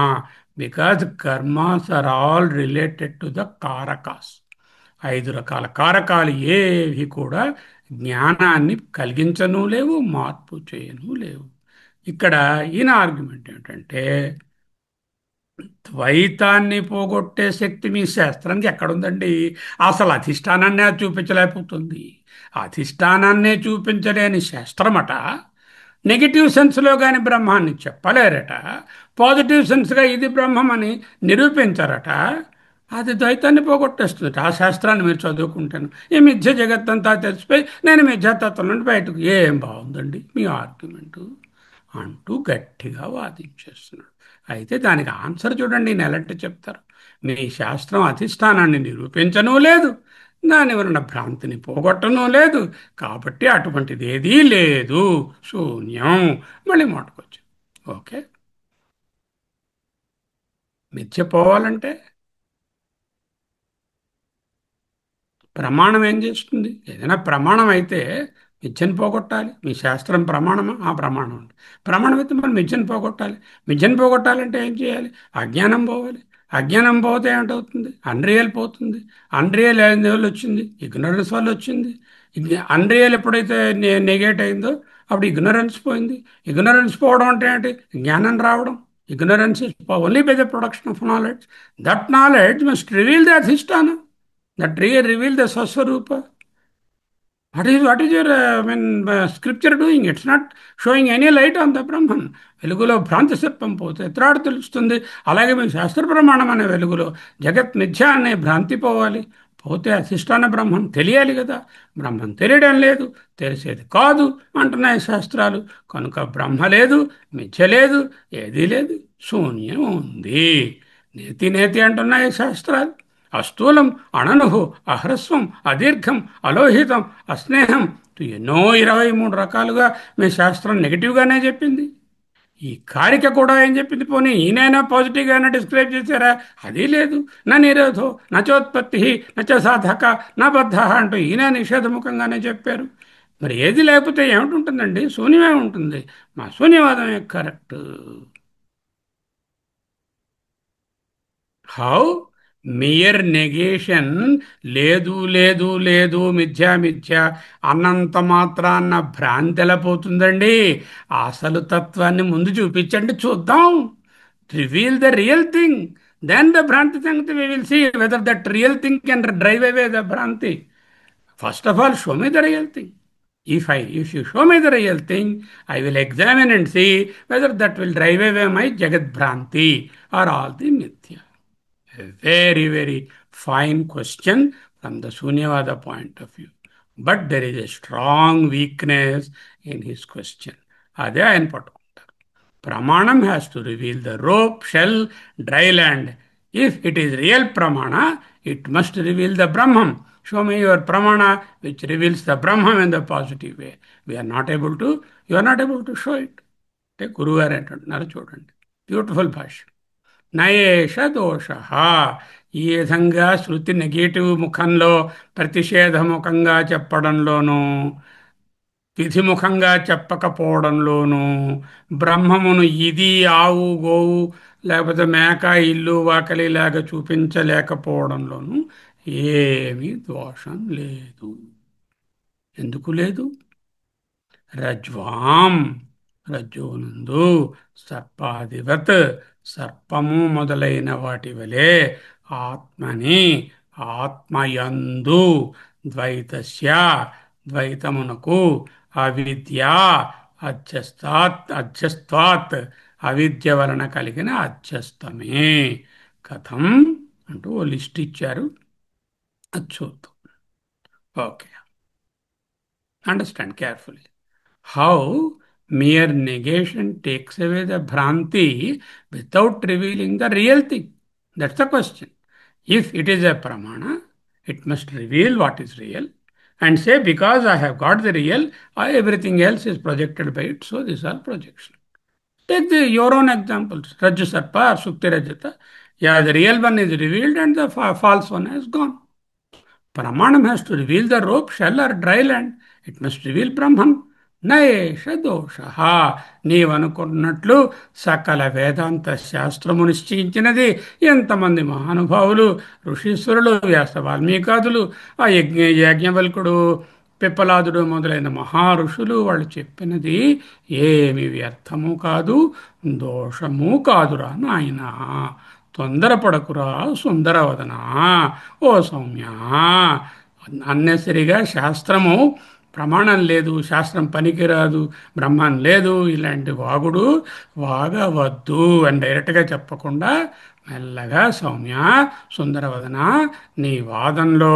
A: Because karmas are all related to the karakas. 5 రకాల కారకాలు ఏవి కూడా జ్ఞానాన్ని కలిగించను లేవు, మార్పు చేయను లేవు. ఇక్కడ ఈయన ఆర్గ్యుమెంట్ ఏమిటంటే ద్వైతాన్ని పోగొట్టే శక్తి మీ శాస్త్రానికి ఎక్కడుందండి? అసలు అధిష్టానాన్నే అది చూపించలేకపోతుంది. అధిష్టానాన్నే చూపించలేని శాస్త్రమట నెగిటివ్ సెన్స్లో కానీ బ్రహ్మాన్ని చెప్పలేరట. పాజిటివ్ సెన్స్గా ఇది బ్రహ్మం అని నిరూపించరట. అది ద్వైతాన్ని పోగొట్టేస్తుంది. ఆ శాస్త్రాన్ని మీరు చదువుకుంటాను ఈ మిథ్య జగత్తంతా తెలిసిపోయి నేను మిథ్యాతత్వం నుండి బయటకు. ఏం బాగుందండి మీ ఆర్గ్యుమెంటు అంటూ గట్టిగా వాదించేస్తున్నాడు. అయితే దానికి ఆన్సర్ చూడండి, నేను ఎలాంటి చెప్తారు. మీ శాస్త్రం అధిష్టానాన్ని నిరూపించనూ లేదు, దాని వలన భ్రాంతిని పోగొట్టనూ లేదు, కాబట్టి అటువంటిది ఏదీ లేదు, శూన్యం. మళ్ళీ మాటకొచ్చు. ఓకే, మిథ్య పోవాలంటే ప్రమాణం ఏం చేస్తుంది? ఏదైనా ప్రమాణం అయితే మిథ్యను పోగొట్టాలి. మీ శాస్త్రం ప్రమాణమా? ఆ ప్రమాణం ఉంది. ప్రమాణం అయితే మనం మిథ్యను పోగొట్టాలి. మిథ్యను పోగొట్టాలంటే ఏం చేయాలి? అజ్ఞానం పోవాలి. అజ్ఞానం పోతే ఏమిటవుతుంది? అన్రియల్ పోతుంది. అన్రియల్ వల్ల వచ్చింది, ఇగ్నరెన్స్ వల్ల వచ్చింది. అన్రియల్ ఎప్పుడైతే నెగేట్ అయిందో అప్పుడు ఇగ్నరెన్స్ పోయింది. ఇగ్నరెన్స్ పోవడం అంటే ఏంటి? జ్ఞానం రావడం. Ignorance is only by the production of knowledge. That knowledge must reveal the అధిష్టానం. That reveal the Swasarupa. What is your scripture doing? It's not showing any light on the Brahman. వెలుగులో భ్రాంతి సర్పం పోతే ఎత్రాడు తెలుస్తుంది. అలాగే మీ శాస్త్ర ప్రమాణం అనే వెలుగులో జగత్ మిథ్య అనే భ్రాంతి పోవాలి. పోతే అధిష్టాన బ్రహ్మం తెలియాలి కదా. బ్రహ్మం తెలియడం లేదు, తెలిసేది కాదు అంటున్నాయి శాస్త్రాలు. కనుక బ్రహ్మ లేదు, మిథ్య లేదు, ఏదీ లేదు, శూన్యం ఉంది. నేతి నేతి అంటున్నాయి శాస్త్రాలు. అస్థూలం, అణనుహు, అహ్రస్వం, అదీర్ఘం, అలోహితం, అస్నేహం, ఎన్నో 23 రకాలుగా మీ శాస్త్రం నెగిటివ్గానే చెప్పింది. ఈ కారిక కూడా ఏం చెప్పింది? పోనీ ఈయనైనా పాజిటివ్గానే డిస్క్రైబ్ చేశారా? అది లేదు. నా నిరోధో నచోత్పత్తి నచ సాధక నా బద్ధ అంటూ ఈయన నిషేధముఖంగానే చెప్పారు. మరి ఏది లేకపోతే ఏమిటి? శూన్యమే ఉంటుంది. మా శూన్యవాదమే కరెక్ట్. హౌ? Mere negation. లేదు లేదు లేదు, మిథ్యా మిథ్య అన్నంత మాత్రాన్న భ్రాంతి ఎలా పోతుందండి? అసలు తత్వాన్ని ముందు చూపించండి, చూద్దాం. Reveal the real thing, then the bhranti సంగతి we will see whether that real thing can drive away the bhranti. First of all show me the real thing. If you show me the real thing, I will examine and see whether that will drive away my Jagat Bhranti or all the Mithya. A very, very fine question from the Sunyavada point of view. But there is a strong weakness in his question. అదే ఆయన పట్టుకుంటారు. Pramanam has to reveal the rope, shell, dry land. If it is real Pramana, it must reveal the Brahman. Show me your Pramana which reveals the Brahman in the positive way. We are not able to, you are not able to show it. అంటే గురుగారు అంటున్నారు చూడండి, beautiful భాష. నయేష దోష, ఈ విధంగా శృతి negative ముఖంలో ప్రతిషేధముఖంగా చెప్పడంలోనూ విధిముఖంగా చెప్పకపోవడంలోనూ బ్రహ్మమును ఇది ఆవు గోవు లేకపోతే మేక ఇల్లు వాకలి లాగా చూపించలేకపోవడంలోనూ ఏమీ దోషం లేదు. ఎందుకు లేదు? రజ్వాం, రజ్జునందు, సర్పాదివత్, సర్పము మొదలైన వాటి వలె, ఆత్మని, ఆత్మయందు, ద్వైతస్య, ద్వైతమునకు, అవిద్య, అధ్యస్తాత్, అవిద్య వలన కలిగిన అధ్యస్తమే. కథం అంటూ ఓ లిస్ట్ ఇచ్చారు, అది చూద్దాం. Okay, understand carefully. How mere negation takes away the Bhranti without revealing the real thing? That's the question. If it is a Pramana, it must reveal what is real and say, because I have got the real, everything else is projected by it, so this is all projection. Take your own examples. Rajju Sarpa or Sukti Rajata. Yeah, the real one is revealed and the false one has gone. Pramanam has to reveal the rope, shell or dry land. It must reveal Brahman. నయేష దోష, నీవనుకున్నట్లు సకల వేదాంత శాస్త్రము నిశ్చయించినది. ఎంతమంది మహానుభావులు, ఋషీశ్వరులు, వ్యాస వాల్మీకాదులు, ఆ యాజ్ఞవల్కుడు, పిప్పలాదుడు మొదలైన మహారుషులు వాళ్ళు చెప్పినది ఏమి వ్యర్థము కాదు, దోషము కాదురా నాయనా. తొందరపడకురా సుందరవదనా, ఓ సౌమ్య. అన్నెసరిగా శాస్త్రము ప్రమాణం లేదు, శాస్త్రం పనికిరాదు, బ్రహ్మం లేదు, ఇలాంటి వాగుడు వాగవద్దు అని డైరెక్ట్గా చెప్పకుండా మెల్లగా, సౌమ్య, సుందరవదన, నీ వాదంలో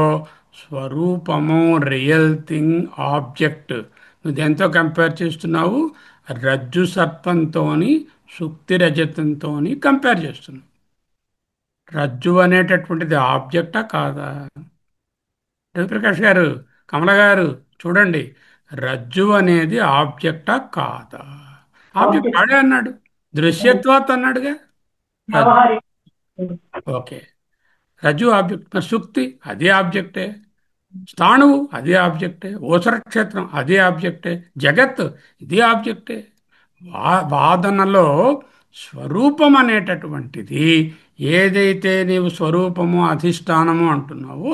A: స్వరూపము, రియల్ థింగ్, ఆబ్జెక్ట్ నువ్వు దేంతో కంపేర్ చేస్తున్నావు? రజ్జు సర్పంతోని సుక్తి రజతంతో కంపేర్ చేస్తున్నావు. రజ్జు అనేటటువంటిది ఆబ్జెక్టా కాదా? రవిప్రకాష్ గారు, కమల గారు చూడండి, రజ్జు అనేది ఆబ్జెక్టా కాదా? ఆబ్జెక్ట్ ఆడే అన్నాడు, దృశ్యత్వాత్ అన్నాడుగా. ఓకే, రజ్జు ఆబ్జెక్ట్, మరి సుక్తి అదే ఆబ్జెక్టే, స్థాణువు అదే ఆబ్జెక్టే, ఓసర క్షేత్రం అదే ఆబ్జెక్టే, జగత్ ఇదే ఆబ్జెక్టే. వాదనలో స్వరూపం అనేటటువంటిది ఏదైతే నీవు స్వరూపము అధిష్టానము అంటున్నావో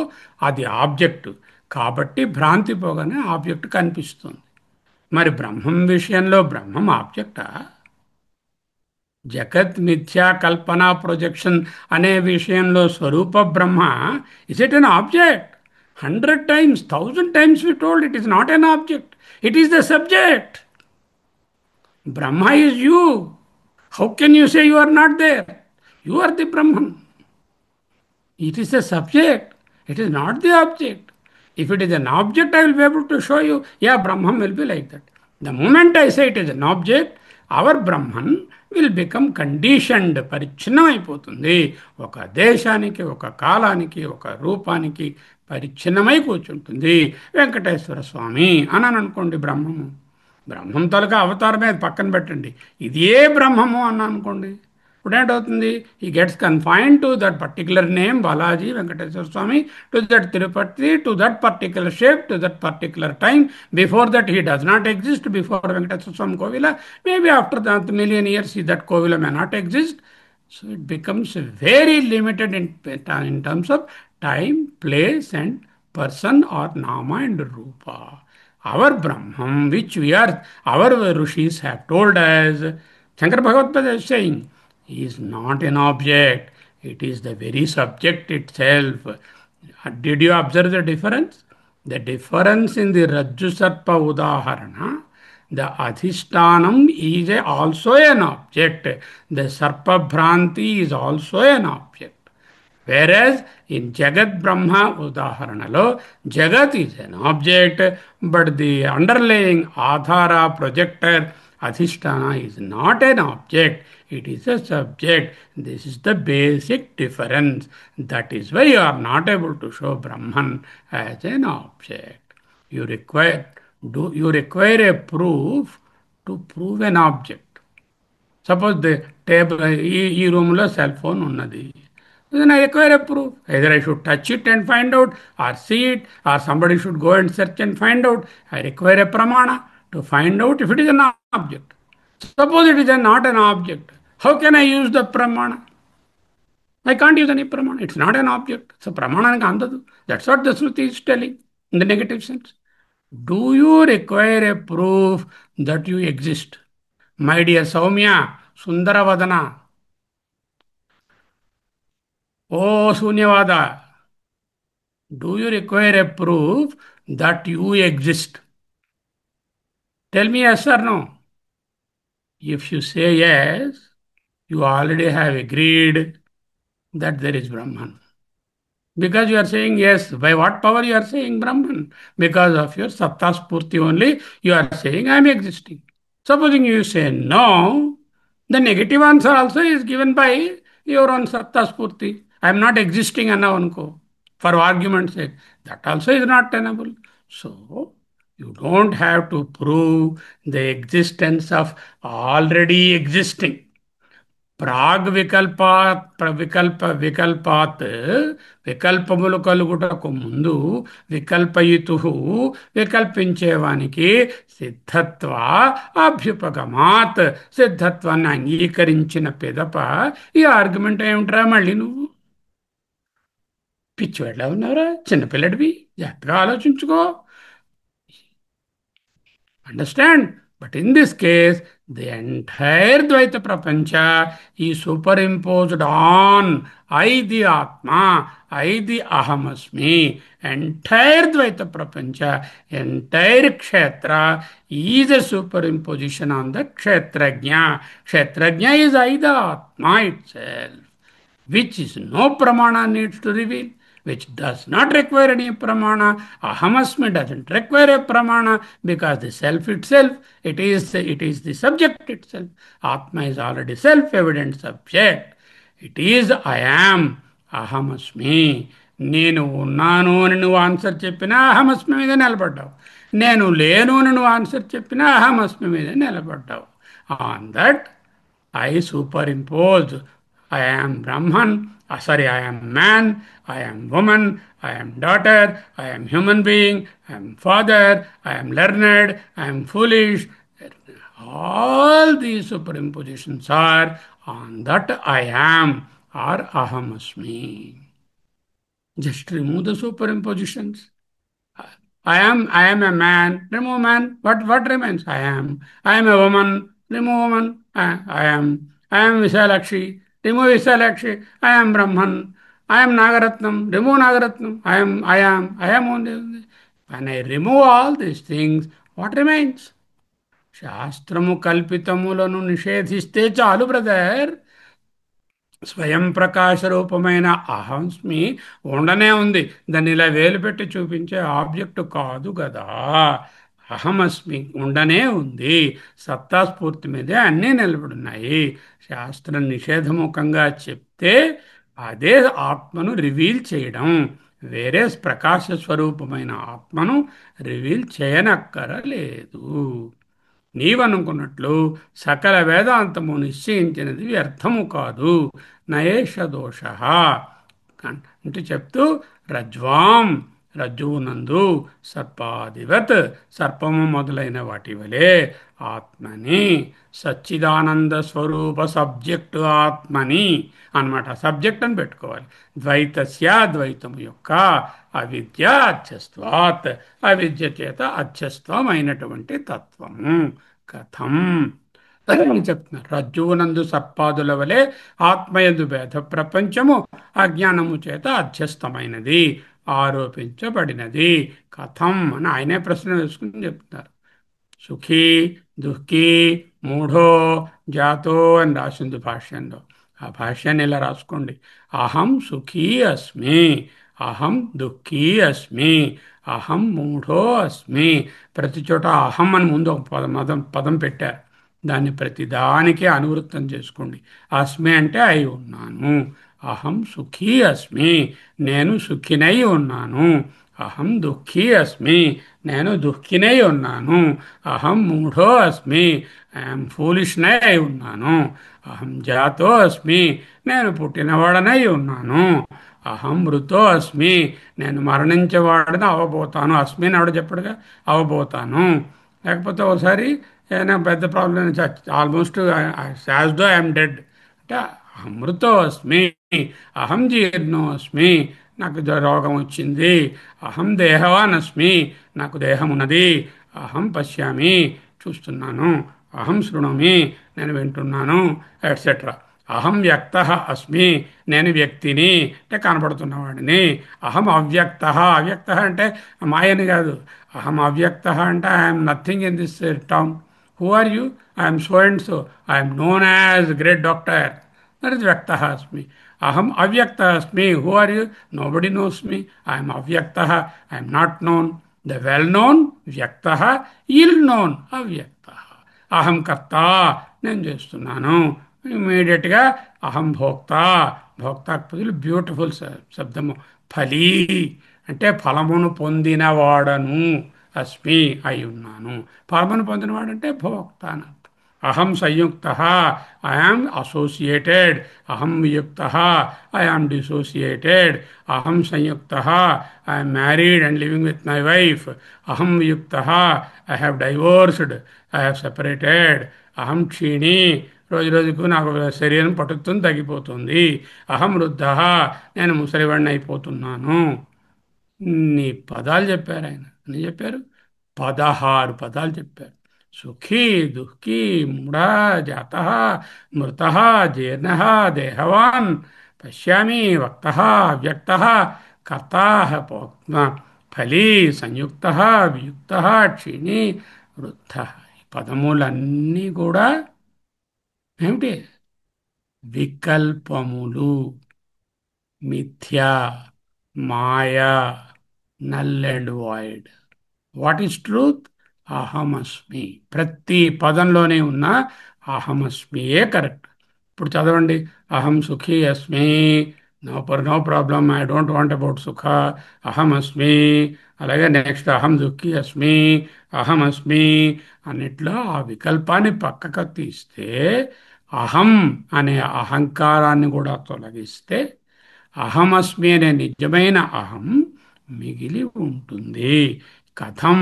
A: అది ఆబ్జెక్టు కాబట్టి భ్రాంతి పోగానే ఆబ్జెక్ట్ కనిపిస్తుంది. మరి బ్రహ్మం విషయంలో బ్రహ్మం ఆబ్జెక్టా? జగత్ మిథ్యా కల్పన ప్రొజెక్షన్ అనే విషయంలో స్వరూప బ్రహ్మ, is it an object? 100 times, 1000 times we told it is not an object. It is the subject. Brahma is you. How can you say you are not there? You are the Brahman. It is the subject. It is not the object. If it is an object, I will be able to show you, yeah, Brahman will be like that. The moment I say it is an object, our Brahman will become conditioned, పరిచ్ఛిన్నం అయిపోతుంది. ఒక దేశానికి, ఒక కాలానికి, ఒక రూపానికి పరిచ్ఛిన్నమై కూర్చుంటుంది. వెంకటేశ్వర స్వామి అని అనుకోండి, బ్రహ్మము, బ్రహ్మం తాలూకా అవతారమే, అది పక్కన పెట్టండి, ఇదే బ్రహ్మము అని అనుకోండి, ఇప్పుడు ఏంటవుతుంది? ఈ gets confined to that particular name, Balaji Venkateshwara Swami, to that Tirupati, to that particular shape, to that particular time. Before that he does not exist. Before Venkateshwara Swami kovila, maybe after that million years that kovila may not exist. So it becomes very limited in terms of time, place and person or nama and rupa. Our Brahman, which our Rishis have told us, Shankara Bhagavad is saying, is not an object. It is the very subject itself. Did you observe the difference? The difference in the Rajju Sarpa Udaharana, the Adhishtanam is also an object. The Sarpa Bhranti is also an object. Whereas in Jagat Brahma Udaharanalo, Jagat is an object, but the underlying Adhara, projector, Adhisthana is not an object, it is a subject. This is the basic difference. That is why you are not able to show Brahman as an object. You require you require a proof to prove an object. Suppose the table ఈ రూమ్లో cell phone ఉన్నది. Then I require a proof. Either I should touch it and find out, or see it, or somebody should go and search and find out. I require a pramana to find out if it is an object. Suppose it is not an object. How can I use the pramana? I can't use any pramana. It's not an object. So pramana andadu. That's what the Shruti is telling in the negative sense. Do you require a proof that you exist? My dear Saumya, Sundaravadana, oh Sunyavada, do you require a proof that you exist? Tell me yes or no. If you say yes, you already have agreed that there is Brahman. Because you are saying yes. By what power you are saying Brahman? Because of your Satta Spurti only, you are saying I am existing. Supposing you say no, the negative answer also is given by your own Satta Spurti. I am not existing Annavanko. For argument's sake. That also is not tenable. So, you don't have to prove the existence of already existing. ప్రాగ్ వికల్పాత్ వికల్పాత్ వికల్పములు కలుగుటకు ముందు వికల్పయితు వికల్పించేవానికి సిద్ధత్వ అభ్యుపగమాత్ సిద్ధత్వాన్ని అంగీకరించిన పిదప ఈ ఆర్గ్యుమెంట్ ఏమిట్రా మళ్ళీ నువ్వు పిచ్చివాళ్ళ ఉన్నారా చిన్నపిల్లడివి జాగ్రత్తగా ఆలోచించుకో Understand? But in this case, the entire Dvaita Prapancha is superimposed on I the Atma, I the Ahamasmi. Entire Dvaita Prapancha, entire Kshetra is a superimposition on the Kshetrajna. Kshetrajna is I the Atma itself, which is no pramana needs to reveal, which does not require any pramana. Ahamasmi doesn't require a pramana because the self itself, it is the subject itself. Atma is already self-evident subject. It is I am, అహమస్మి. నేను ఉన్నాను అని నువ్వు answer చెప్పినా అహమస్మి మీద నిలబడ్డావు. నేను లేను అని నువ్వు ఆన్సర్ చెప్పినా అహమస్మి మీద నిలబడ్డావు. On that I superimpose. I am Brahman. I am man. I am woman. I am daughter. I am human being. I am father. I am learned. I am foolish. All these superimpositions are on that I am or ahamasmi. Just remove the superimpositions. I am a man, remove man. What remains? I am a woman, remove woman. I am Visalakshi, remove Visalakshi. I am Brahman, I am Nagaratnam, remove Nagaratnam. I am only. When I remove all these things, what remains? శాస్త్రము కల్పితములను నిషేధిస్తే చాలు brother. స్వయం ప్రకాశ రూపమైన అహంస్మి ఉండనే ఉంది. దాన్ని ఇలా వేలు పెట్టి చూపించే ఆబ్జెక్ట్ కాదు కదా. అహమస్మి ఉండనే ఉంది. సత్తాస్ఫూర్తి మీదే అన్నీ నిలబడున్నాయి. శాస్త్రం నిషేధముఖంగా చెప్తే అదే ఆత్మను రివీల్ చేయడం. వేరే ప్రకాశ స్వరూపమైన ఆత్మను రివీల్ చేయనక్కరలేదు. నీవనుకున్నట్లు సకల వేదాంతము నిశ్చయించినది వ్యర్థము కాదు. నయేష దోష అంటే చెప్తూ రజ్వాం రజ్జువునందు సర్పాదివత్ సర్పము మొదలైన వాటి వలె ఆత్మని సచ్చిదానంద స్వరూప సబ్జెక్టు ఆత్మని అన్నమాట. సబ్జెక్ట్ అని పెట్టుకోవాలి. ద్వైతస్య ద్వైతము యొక్క అవిద్య అధ్యస్త్వాత్ అవిద్య చేత అధ్యస్త్వమైనటువంటి తత్వము కథం అని చెప్తున్నారు. రజ్జువునందు సర్పాదుల వలె ఆత్మయందు భేద ప్రపంచము అజ్ఞానము చేత అధ్యస్థమైనది, ఆరోపించబడినది. కథం అని ఆయనే ప్రశ్న వేసుకుని చెప్తున్నారు. సుఖీ దుఃఖీ మూఢో జాతో అని రాసింది భాష్యంలో. ఆ భాష్యాన్ని ఇలా రాసుకోండి. అహం సుఖీ అస్మి, అహం దుఃఖీ అస్మి, అహం మూఢో అస్మి. ప్రతి చోట అహం అని ముందు ఒక పదం పెట్టారు. దాన్ని ప్రతిదానికి అనువృత్తం చేసుకోండి. అస్మి అంటే అయి ఉన్నాను. అహం సుఖీ అస్మి, నేను సుఖినై ఉన్నాను. అహం దుఃఖీ అస్మి, నేను దుఃఖినై ఉన్నాను. అహం మూఢో అస్మి, ఐఎమ్ ఫూలిష్నై అయి ఉన్నాను. అహం జాతో అస్మి, నేను పుట్టినవాడనై ఉన్నాను. అహం మృతో అస్మి, నేను మరణించేవాడిని అవబోతాను. అస్మి అని ఆవిడ చెప్పడుగా, అవబోతాను. లేకపోతే ఒకసారి ఏదైనా పెద్ద problem, almost as though I'm dead అంటే అమృతో అస్మి, అహం జీర్ణో అస్మి, నాకు రోగం వచ్చింది. అహం దేహవాన్ అస్మి, నాకు దేహం ఉన్నది. అహం పశ్యామి, చూస్తున్నాను. అహం శృణోమి, నేను వింటున్నాను, ఎట్సెట్రా. అహం వ్యక్త అస్మి, నేను వ్యక్తిని అంటే కనబడుతున్నవాడిని. అహం అవ్యక్త, అవ్యక్త అంటే మాయని కాదు. అహం అవ్యక్త అంటే I'm nothing in this town. Who are you? I'm so and so, I'm known as great doctor. That is వ్యక్త అస్మి. అహం అవ్యక్త అస్మి. Who are you? Nobody knows me. I'm avyakta, I'm not known. The well known vyakta, ill known అవ్యక్త. అహం కర్త, నేను చేస్తున్నాను. ఇమీడియట్గా అహం భోక్త, భోక్తకు బదులు బ్యూటిఫుల్ శబ్దము ఫలీ అంటే ఫలమును పొందినవాడను. అస్మి అయి ఉన్నాను. ఫలమును పొందినవాడంటే భోక్త అని అర్థం. అహం సంయుక్త, ఐఆమ్ అసోసియేటెడ్. అహం వియుక్త, ఐఆమ్ డిసోసియేటెడ్. అహం సంయుక్త, I'm married and living with my wife. అహం వియుక్త, I have divorced, I have separated. అహం క్షీణి, రోజు రోజుకు నాకు శరీరం పటుత్వం తగ్గిపోతుంది. అహం వృద్ధ, నేను ముసలివాడిని అయిపోతున్నాను. ఇన్ని పదాలు చెప్పారు ఆయన. అని చెప్పారు 16 పదాలు చెప్పారు. సుఖీ దుఃఖీ మూఢా జాత మృత జీర్ణ దేహవాన్ పశ్యామి వక్త వ్యక్త కర్త పోక్త ఫలీ సంయుక్త వియుక్త క్షీణి వృద్ధ. ఈ పదములన్నీ కూడా ఏమిటి? వికల్పములు, మిథ్యా, మాయా, null and void. What is truth? అహమస్మి. ప్రతి పదంలోనే ఉన్న అహమస్మియే కరెక్ట్. ఇప్పుడు చదవండి. అహం సుఖీ అస్మి, no problem, I don't want about sukha, అహమస్మి. అలాగే నెక్స్ట్ అహం దుఃఖీ అస్మి, అహమస్మి. అన్నిట్లో ఆ వికల్పాన్ని పక్కకు తీస్తే, అహం అనే అహంకారాన్ని కూడా తొలగిస్తే అహమస్మి అనే నిజమైన అహం మిగిలి ఉంటుంది. కథం,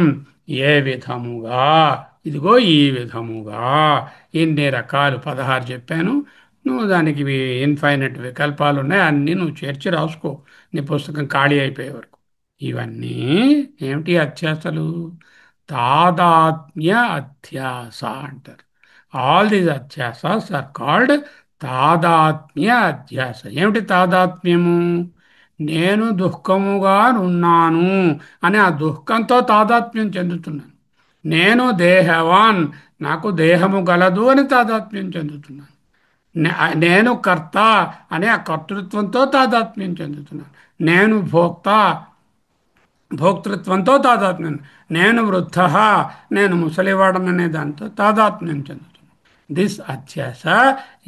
A: ఏ విధముగా, ఇదిగో ఈ విధముగా. ఇన్ని రకాలు 16 చెప్పాను. నువ్వు దానికి ఇన్ఫైనట్ వికల్పాలు ఉన్నాయి, అన్నీ నువ్వు చేర్చి రాసుకో నీ పుస్తకం ఖాళీ అయిపోయే వరకు. ఇవన్నీ ఏమిటి? అధ్యాసలు. తాదాత్మ్య అధ్యాస అంటారు. All these అధ్యాసాస్ are called tadatmya అధ్యాస. ఏమిటి తాదాత్మ్యము? నేను దుఃఖముగా ఉన్నాను అని ఆ దుఃఖంతో తాదాత్మ్యం చెందుతున్నాను. నేను దేహవాన్, నాకు దేహము గలదు అని తాదాత్మ్యం చెందుతున్నాను. నేను కర్త అనే ఆ కర్తృత్వంతో తాదాత్మ్యం చెందుతున్నాను. నేను భోక్త, భోక్తృత్వంతో తాదాత్మ్యం. నేను వృద్ధ, నేను ముసలివాడననే దాంతో తాదాత్మ్యం చెందుతున్నాను. దిస్ అధ్యాస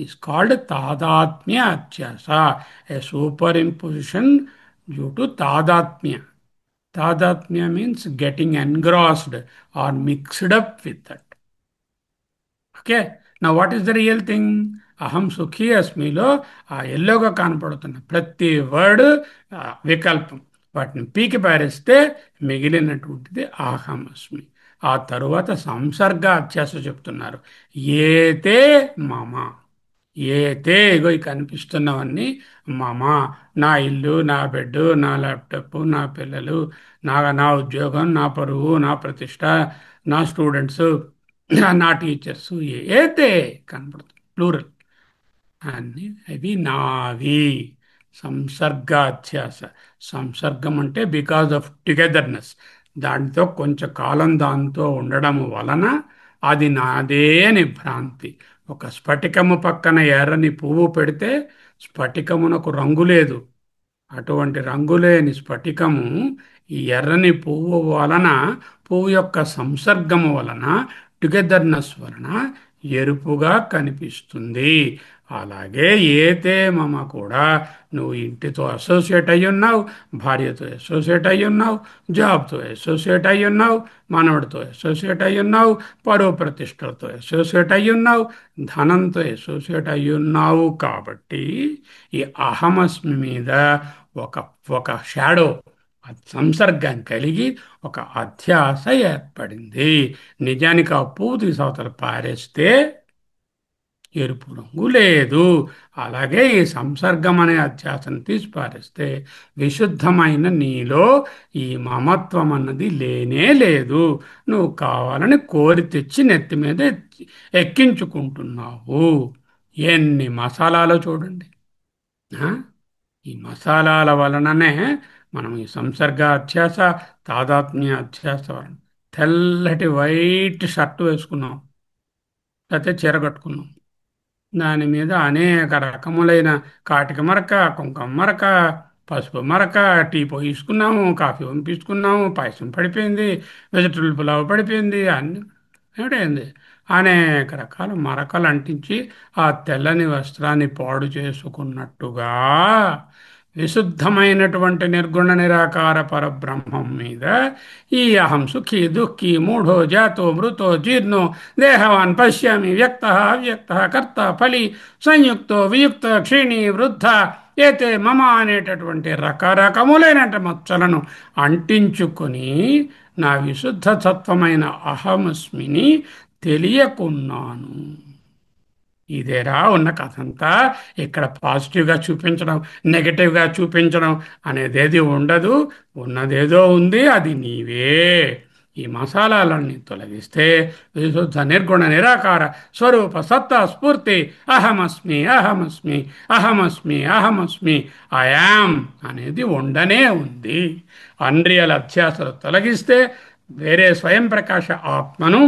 A: is called tadatmya adhyasa, a superimposition due to tadatmya. Tadatmya means getting engrossed or mixed up with that. Okay, నా what is the real thing? అహం సుఖీ అస్మిలో ఆ ఎల్లోగా కనపడుతున్న ప్రతి వర్డ్ వికల్పం. వాటిని పీకి పారేస్తే మిగిలినటువంటిది అహం అస్మి. ఆ తరువాత సంసర్గ అధ్యాస చెప్తున్నారు. ఏతే మమ, ఏతే ఇగో ఈ కనిపిస్తున్నవన్నీ మమ. నా ఇల్లు, నా బెడ్, నా ల్యాప్టాప్, నా పిల్లలు, నా నా ఉద్యోగం, నా పరువు, నా ప్రతిష్ట, నా స్టూడెంట్స్, నా టీచర్స్, ఏతే కనపడుతుంది ప్లూరల్. అన్ని అవి నావి. సంసర్గాధ్యాస. సంసర్గం అంటే బికాజ్ ఆఫ్ టుగెదర్నెస్. దాంతో కొంచెం కాలం దాంతో ఉండడం వలన అది నాదే అని భ్రాంతి. ఒక స్ఫటికము పక్కన ఎర్రని పువ్వు పెడితే స్ఫటికమునకు రంగు లేదు. అటువంటి రంగులేని స్ఫటికము ఈ ఎర్రని పువ్వు వలన, పువ్వు యొక్క సంసర్గము వలన, టుగెదర్నెస్ వలన ఎరుపుగా కనిపిస్తుంది. అలాగే ఏతే మమ కూడా నువ్వు ఇంటితో అసోసియేట్ అయి ఉన్నావు, భార్యతో అసోసియేట్ అయి ఉన్నావు, జాబ్తో అసోసియేట్ అయి ఉన్నావు, మనవడితో అసోసియేట్ అయి ఉన్నావు, పరువు ప్రతిష్టలతో అసోసియేట్ అయి ఉన్నావు, ధనంతో అసోసియేట్ అయి ఉన్నావు. కాబట్టి ఈ అహమస్మి మీద ఒక ఒక షాడో సంసర్గం కలిగి ఒక అధ్యాస ఏర్పడింది. నిజానికి ఆ పువ్వు తీసి అవతల పారేస్తే ఎరుపు రంగు లేదు. అలాగే ఈ సంసర్గం అనే అధ్యాసను తీసి పారేస్తే విశుద్ధమైన నీలో ఈ మమత్వం అన్నది లేనే లేదు. నువ్వు కావాలని కోరి తెచ్చి నెత్తి మీద ఎక్కించుకుంటున్నావు. ఎన్ని మసాలాలో చూడండి. ఆ? ఈ మసాలాల వలననే మనం ఈ సంసర్గ అధ్యాస, తాదాత్మ్య అధ్యాస వలన తెల్లటి వైట్ షర్ట్ వేసుకున్నాం, లేకపోతే చీర కట్టుకున్నాం. దాని మీద అనేక రకములైన కాటిక మరక, కుంకుమ మరక, పసుపు మరక, టీ పోయించుకున్నాము, కాఫీ పంపించుకున్నాము, పాయసం పడిపోయింది, వెజిటబుల్ పులావ్ పడిపోయింది, అన్ని ఏమిటైంది. అనేక రకాల మరకలు అంటించి ఆ తెల్లని వస్త్రాన్ని పాడు చేసుకున్నట్టుగా విశుద్ధమైనటువంటి నిర్గుణ నిరాకార పరబ్రహ్మం మీద ఈ అహం సుఖీ దుఃఖీ మూఢో జాతో మృతో జీర్ణో దేహవాన్ పశ్యామి వ్యక్త అవ్యక్త కర్త ఫలి సంయుక్తో వియుక్త క్షీణి వృద్ధ ఏతే మమ అనేటటువంటి రకరకములైన మచ్చలను అంటించుకొని నా విశుద్ధ తత్వమైన అహమస్మిని తెలియకున్నాను. ఇదేరా ఉన్న కథ అంతా. ఇక్కడ పాజిటివ్గా చూపించడం, నెగటివ్గా చూపించడం అనేదేది ఉండదు. ఉన్నదేదో ఉంది, అది నీవే. ఈ మసాలాలన్నీ తొలగిస్తే విశుద్ధ నిర్గుణ నిరాకార స్వరూప సత్తా స్ఫూర్తి అహమస్మి అహమస్మి అహమస్మి అహమస్మి ఐయామ్ అనేది ఉండనే ఉంది. అన్రియల్ అధ్యాసలు తొలగిస్తే వేరే స్వయం ప్రకాశ ఆత్మను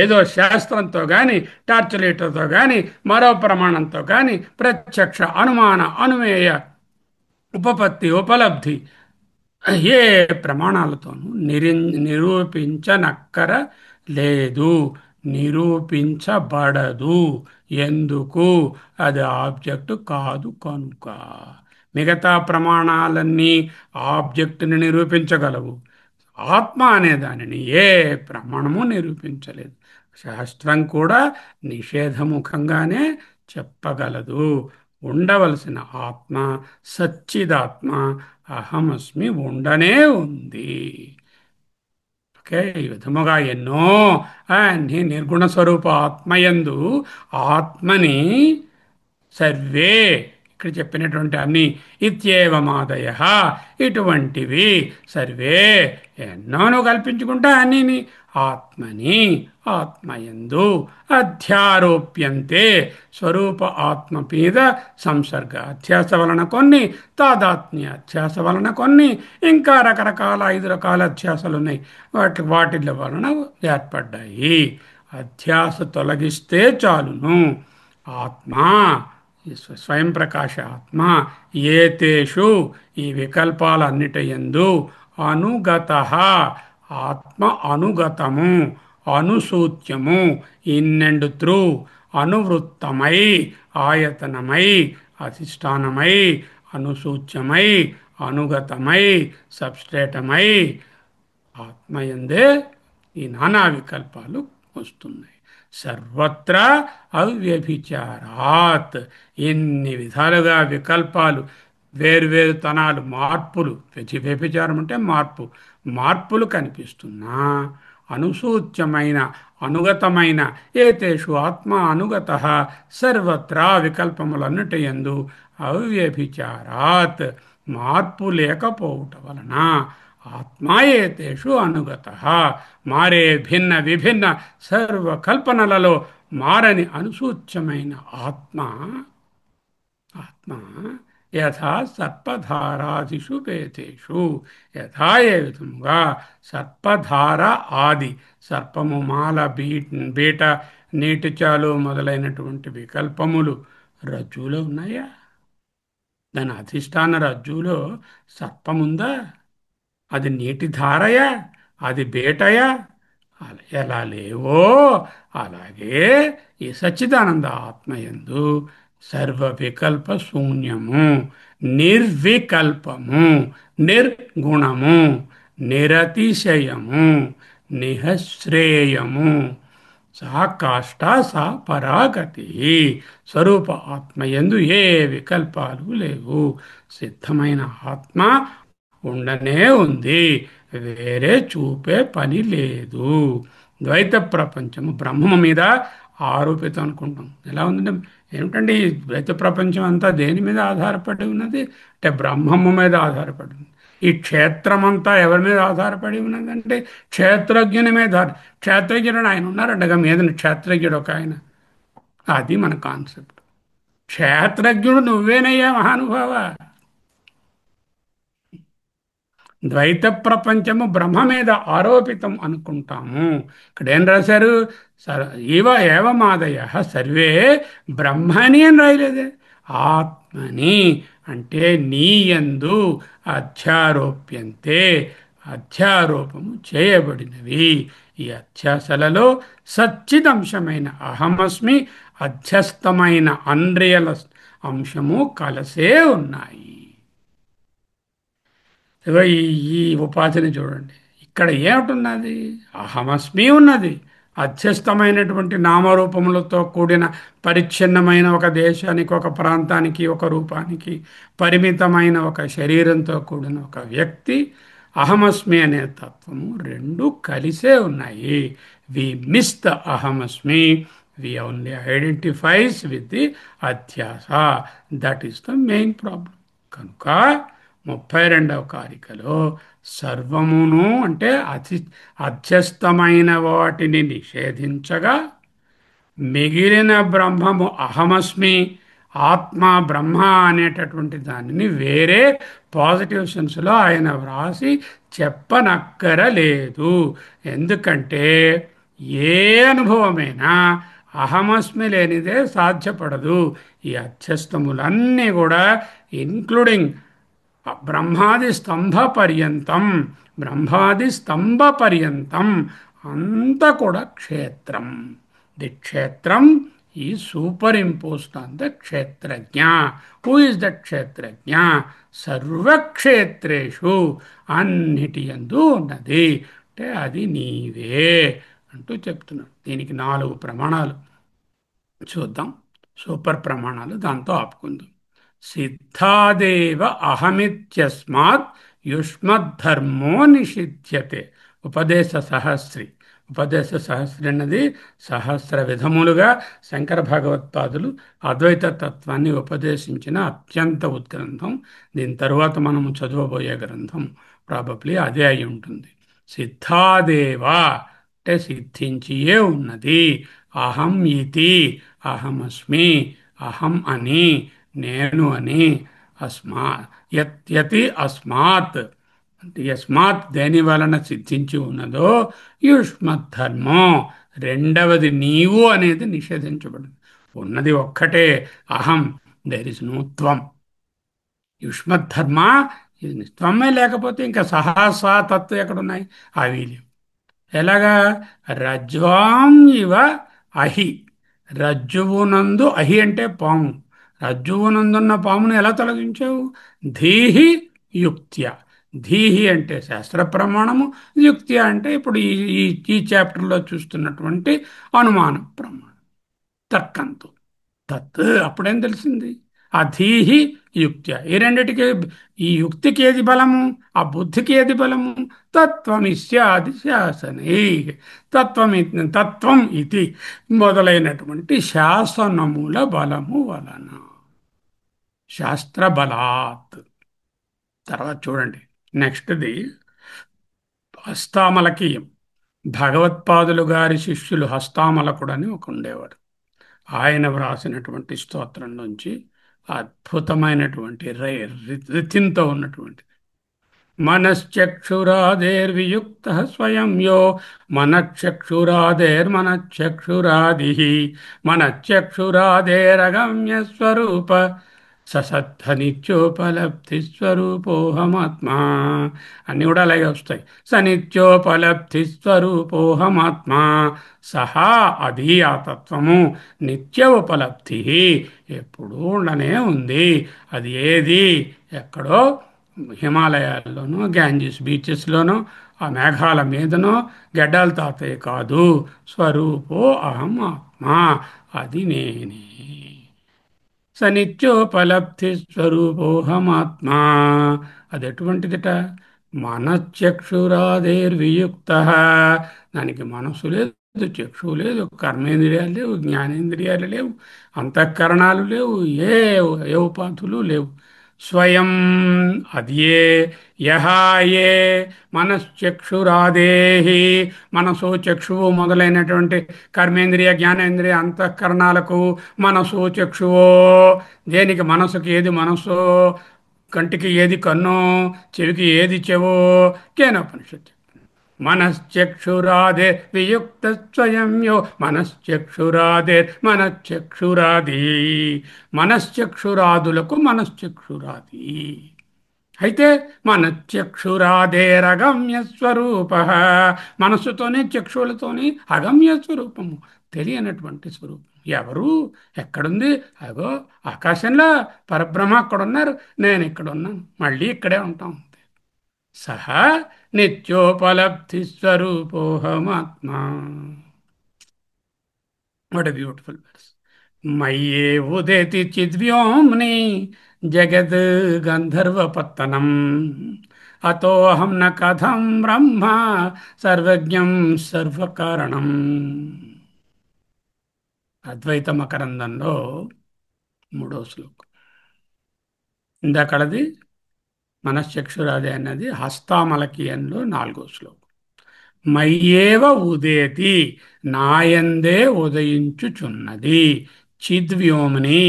A: ఏదో శాస్త్రంతో కానీ, టార్చలేటర్తో కానీ, మరో ప్రమాణంతో కానీ ప్రత్యక్ష అనుమాన అనుమేయ ఉపపత్తి ఉపలబ్ధి ఏ ప్రమాణాలతోనూ నిరూపించనక్కర లేదు, నిరూపించబడదు. ఎందుకు? అది ఆబ్జెక్ట్ కాదు కనుక. మిగతా ప్రమాణాలన్నీ ఆబ్జెక్ట్ని నిరూపించగలవు, ఆత్మ అనే దానిని ఏ ప్రమాణము నిరూపించలేదు. శాస్త్రం కూడా నిషేధముఖంగానే చెప్పగలదు. ఉండవలసిన ఆత్మ సచ్చిదాత్మ అహమస్మి ఉండనే ఉంది. ఓకే, ఈ విధముగా ఎన్నో అన్ని నిర్గుణ స్వరూప ఆత్మయందు ఆత్మని సర్వే ఇక్కడ చెప్పినటువంటి అన్ని ఇత్యేవమాదయ ఇటువంటివి సర్వే ఎన్నోను కల్పించుకుంటా అన్ని ఆత్మని ఆత్మయందు అధ్యారోప్యంతే స్వరూప ఆత్మ మీద సంసర్గ అధ్యాస వలన కొన్ని, తాదాత్మ్య అధ్యాస వలన కొన్ని, ఇంకా రకరకాల 5 రకాల అధ్యాసలు ఉన్నాయి. వాటి వలన ఏర్పడ్డాయి. అధ్యాస తొలగిస్తే చాలును. ఆత్మ స్వయం ప్రకాశ ఆత్మ ఏతేషు ఈ వికల్పాలన్నిటయందు అనుగత ఆత్మ అనుగతము అనుసూత్యము ఇన్ అండ్ త్రూ అనువృత్తమై ఆయతనమై అధిష్టానమై అనుసూచ్యమై అనుగతమై సబ్స్ట్రేటమై ఆత్మయందే ఈ నానా వికల్పాలు వస్తున్నాయి. సర్వత్రా అవ్యభిచారాత్ ఎన్ని విధాలుగా వికల్పాలు, వేర్వేరు తనాలు, మార్పులు, వ్యభిచారం అంటే మార్పు, మార్పులు కనిపిస్తున్నా అనుసూచ్యమైన అనుగతమైన ఏతేషు ఆత్మ అనుగత సర్వత్రా వికల్పములన్నిటి యందు అవ్యభిచారాత్ మార్పు లేకపోవుట వలన ఆత్మాయేతేషు అనుగత మారే భిన్న విభిన్న సర్వకల్పనలలో మారని అనుసూచ్యమైన ఆత్మ ఆత్మ యథా సర్పధారాదిషు భేదేషు యథా ఏ విధముగా సర్పధార ఆది సర్పము మాల బీట నీటి చాలు మొదలైనటువంటి వికల్పములు రజ్జులో ఉన్నాయా? దాని అధిష్టాన రజ్జులో సర్పముందా? అది నీటి ధారయా? అది బేటయా? ఎలా లేవో అలాగే ఈ సచ్చిదానంద ఆత్మయందు సర్వ వికల్ప శూన్యము, నిర్వికల్పము, నిర్గుణము, నిరతిశయము, నిహశ్రేయము, సా కాష్ట సా పరాగతి. స్వరూప ఆత్మయందు ఏ వికల్పాలు లేవు. సిద్ధమైన ఆత్మ ఉండనే ఉంది, వేరే చూపే పని లేదు. ద్వైత ప్రపంచము బ్రహ్మము మీద ఆరోపితం అనుకుంటాం. ఎలా ఉందంటే ఏమిటండి ఈ ద్వైత ప్రపంచం అంతా దేని మీద ఆధారపడి ఉన్నది అంటే బ్రహ్మము మీద ఆధారపడి ఉంది. ఈ క్షేత్రమంతా ఎవరి మీద ఆధారపడి ఉన్నదంటే క్షేత్రజ్ఞుని మీద. క్షేత్రజ్ఞుడు ఆయన ఉన్నారంటగా మీద క్షేత్రజ్ఞుడు ఒక ఆయన. అది మన కాన్సెప్ట్. క్షేత్రజ్ఞుడు నువ్వేనయ్యా మహానుభావ. ద్వైత ప్రపంచము బ్రహ్మ మీద ఆరోపితం అనుకుంటాము. ఇక్కడ ఏం రాశారు? ఇవ ఏవమాదయ సర్వే బ్రహ్మని అని రాయలేదే, ఆత్మని. అంటే నీయందు అధ్యారోప్యంతే, అధ్యారోపము చేయబడినవి. ఈ అధ్యాసలలో సచ్చిదంశమైన అహమస్మి, అధ్యస్థమైన అన్రియల్ అంశము కలసే ఉన్నాయి. ఇగో ఈ ఉపాధిని చూడండి. ఇక్కడ ఏమిటున్నది? అహమస్మి ఉన్నది. అధ్యస్థమైనటువంటి నామరూపములతో కూడిన పరిచ్ఛిన్నమైన ఒక దేశానికి, ఒక ప్రాంతానికి, ఒక రూపానికి పరిమితమైన ఒక శరీరంతో కూడిన ఒక వ్యక్తి, అహమస్మి అనే తత్వము రెండు కలిసే ఉన్నాయి. వి miss the ahamasmi, we only identifies with the adhyasa. That is the main problem. కనుక 32వ కారికలో సర్వమును అంటే అధ్యస్థమైన వాటిని నిషేధించగా, మిగిలిన బ్రహ్మము అహమస్మి, ఆత్మ బ్రహ్మ అనేటటువంటి దానిని వేరే పాజిటివ్ సెన్స్లో ఆయన వ్రాసి చెప్పనక్కరలేదు. ఎందుకంటే ఏ అనుభవమైనా అహమస్మి లేనిదే సాధ్యపడదు. ఈ అధ్యస్థములన్నీ కూడా ఇంక్లూడింగ్ బ్రహ్మాది స్తంభ పర్యంతం, బ్రహ్మాది స్తంభ పర్యంతం అంతా కూడా క్షేత్రం. ది క్షేత్రం ఈ సూపర్ ఇంపోజ్డ్ ఆన్ ద క్షేత్రజ్ఞ. హూ ఇస్ ద క్షేత్రజ్ఞ? సర్వక్షేత్రేషు, అన్నిటి యందు ఉన్నది. అంటే అది నీవే అంటూ చెప్తున్నాడు. దీనికి 4 ప్రమాణాలు చూద్దాం. సూపర్ ప్రమాణాలు, దాంతో ఆపుకుందాం. సిద్ధాదేవ అహమిత్యస్మాత్ యుష్మద్ధర్మో నిషిధ్యతే. ఉపదేశ సహస్రి. ఉపదేశ సహస్రి అన్నది సహస్ర విధములుగా శంకర భగవత్పాదులు అద్వైత తత్వాన్ని ఉపదేశించిన అత్యంత ఉద్గ్రంథం. దీని తరువాత మనము చదవబోయే గ్రంథం ప్రాబబ్లీ అదే అయి ఉంటుంది. సిద్ధాదేవ అంటే సిద్ధించియే ఉన్నది. అహం ఇతి, అహమస్మి, అహం అని, నేను అని, యతి అస్మాత్ అంటే యస్మాత్ దేని వలన సిద్ధించి ఉన్నదో, యుష్మద్ధర్మం రెండవది నీవు అనేది నిషేధించబడింది. ఉన్నది ఒక్కటే అహం, దేర్ ఇస్ నో త్వం. యుష్మద్ధర్మ ఇది త్వమే లేకపోతే ఇంకా సహసా తత్వం ఎక్కడున్నాయి? అవి లేవు. ఎలాగా? రజ్వాం ఇవ అహి. రజ్జువునందు అహి అంటే పాము. రజ్జువునందున్న పామును ఎలా తొలగించావు? ధీహి యుక్త్య. ధీహి అంటే శాస్త్ర ప్రమాణము, యుక్త్య అంటే ఇప్పుడు ఈ ఈ ఈ చాప్టర్లో చూస్తున్నటువంటి అనుమాన ప్రమాణం, తర్కంతో. తత్ అప్పుడేం తెలిసింది? అధీహి యుక్త్య. ఈ రెండిటికి, ఈ యుక్తికి ఏది బలము, ఆ బుద్ధికి ఏది బలము? తత్వమిస్యాది శాసనై. తత్వం ఇది మొదలైనటువంటి శాసనముల బలము వలన, శాస్త్ర బలాత్. తర్వాత చూడండి నెక్స్ట్ది హస్తామలకీయం. భగవత్పాదులు గారి శిష్యులు హస్తామలకుడని ఒక ఉండేవాడు. ఆయన వ్రాసినటువంటి స్తోత్రం నుంచి అద్భుతమైనటువంటి రితింతో ఉన్నటువంటి మనశ్చక్షురాదేర్వియుక్త స్వయం యో మనశ్చక్షురాదేర్మనశ్చక్షురాది మనశ్చక్షురాదేరగమ్య స్వరూప సనిత్యోపలబ్ధి స్వరూపోహమాత్మా, అన్నీ కూడా అలాగే వస్తాయి. సనిత్యోపలబ్ధి స్వరూపోహమాత్మా, సహా అది ఆ తత్వము నిత్య ఉపలబ్ధి, ఎప్పుడూ ఉండనే ఉంది. అది ఏది? ఎక్కడో హిమాలయాల్లోనో గ్యాంజెస్ బీచెస్లోనో ఆ మేఘాల మీదనో గడ్డాల తాతయ్య కాదు. స్వరూపో అహం ఆత్మ, అది నేనే. స నిత్యోపలబ్ధి స్వరూపోహమాత్మా, అది ఎటువంటిదిట? మనశ్చక్షురాదేర్వియుక్త, దానికి మనసు లేదు, చక్షువు లేదు, కర్మేంద్రియాలు లేవు, జ్ఞానేంద్రియాలు లేవు, అంతఃకరణాలు లేవు, ఏ ఉపాధులు లేవు. స్వయం అద్యే యహ ఏ మనశ్చక్షురాదేహి, మనసు చక్షువు మొదలైనటువంటి కర్మేంద్రియ జ్ఞానేంద్రియ అంతఃకరణాలకు మనసు చక్షువో, దేనికి మనసుకి ఏది మనసు, కంటికి ఏది కన్ను, చెవికి ఏది చెవో, కేనోపనిషత్తు. మనశ్చక్షురాదే వియుక్త స్వయం యో మనశ్చక్షురాదే మనశ్చక్షురాది, మనశ్చక్షురాదులకు మనశ్చక్షురాది. అయితే మనశ్చక్షురాదేరగమ్య స్వరూప, మనస్సుతోనే చక్షువులతోనే అగమ్య స్వరూపము, తెలియనటువంటి స్వరూపం. ఎవరు? ఎక్కడుంది? అగో ఆకాశంలో పరబ్రహ్మ అక్కడున్నారు, నేను ఇక్కడ ఉన్నాను, మళ్ళీ ఇక్కడే ఉంటాం. సహా నిత్యోపలబ్ధి స్వరూపోహమాత్మా. What a beautiful verse. మయ్యే ఉదేతి చిద్వ్యోమ్ని జగద్ గంధర్వపత్తనం, అతోహం న కథం బ్రహ్మ సర్వజ్ఞం సర్వకారణం. అద్వైత మకరందంలో మూడో శ్లోకం. ఇందాకడది మనశ్చక్షురాది అన్నది హస్తామలకీయంలో నాలుగో శ్లోకం. మయ్యేవ ఉదేతి, నాయందే ఉదయించుచున్నది, చిద్వ్యోమిని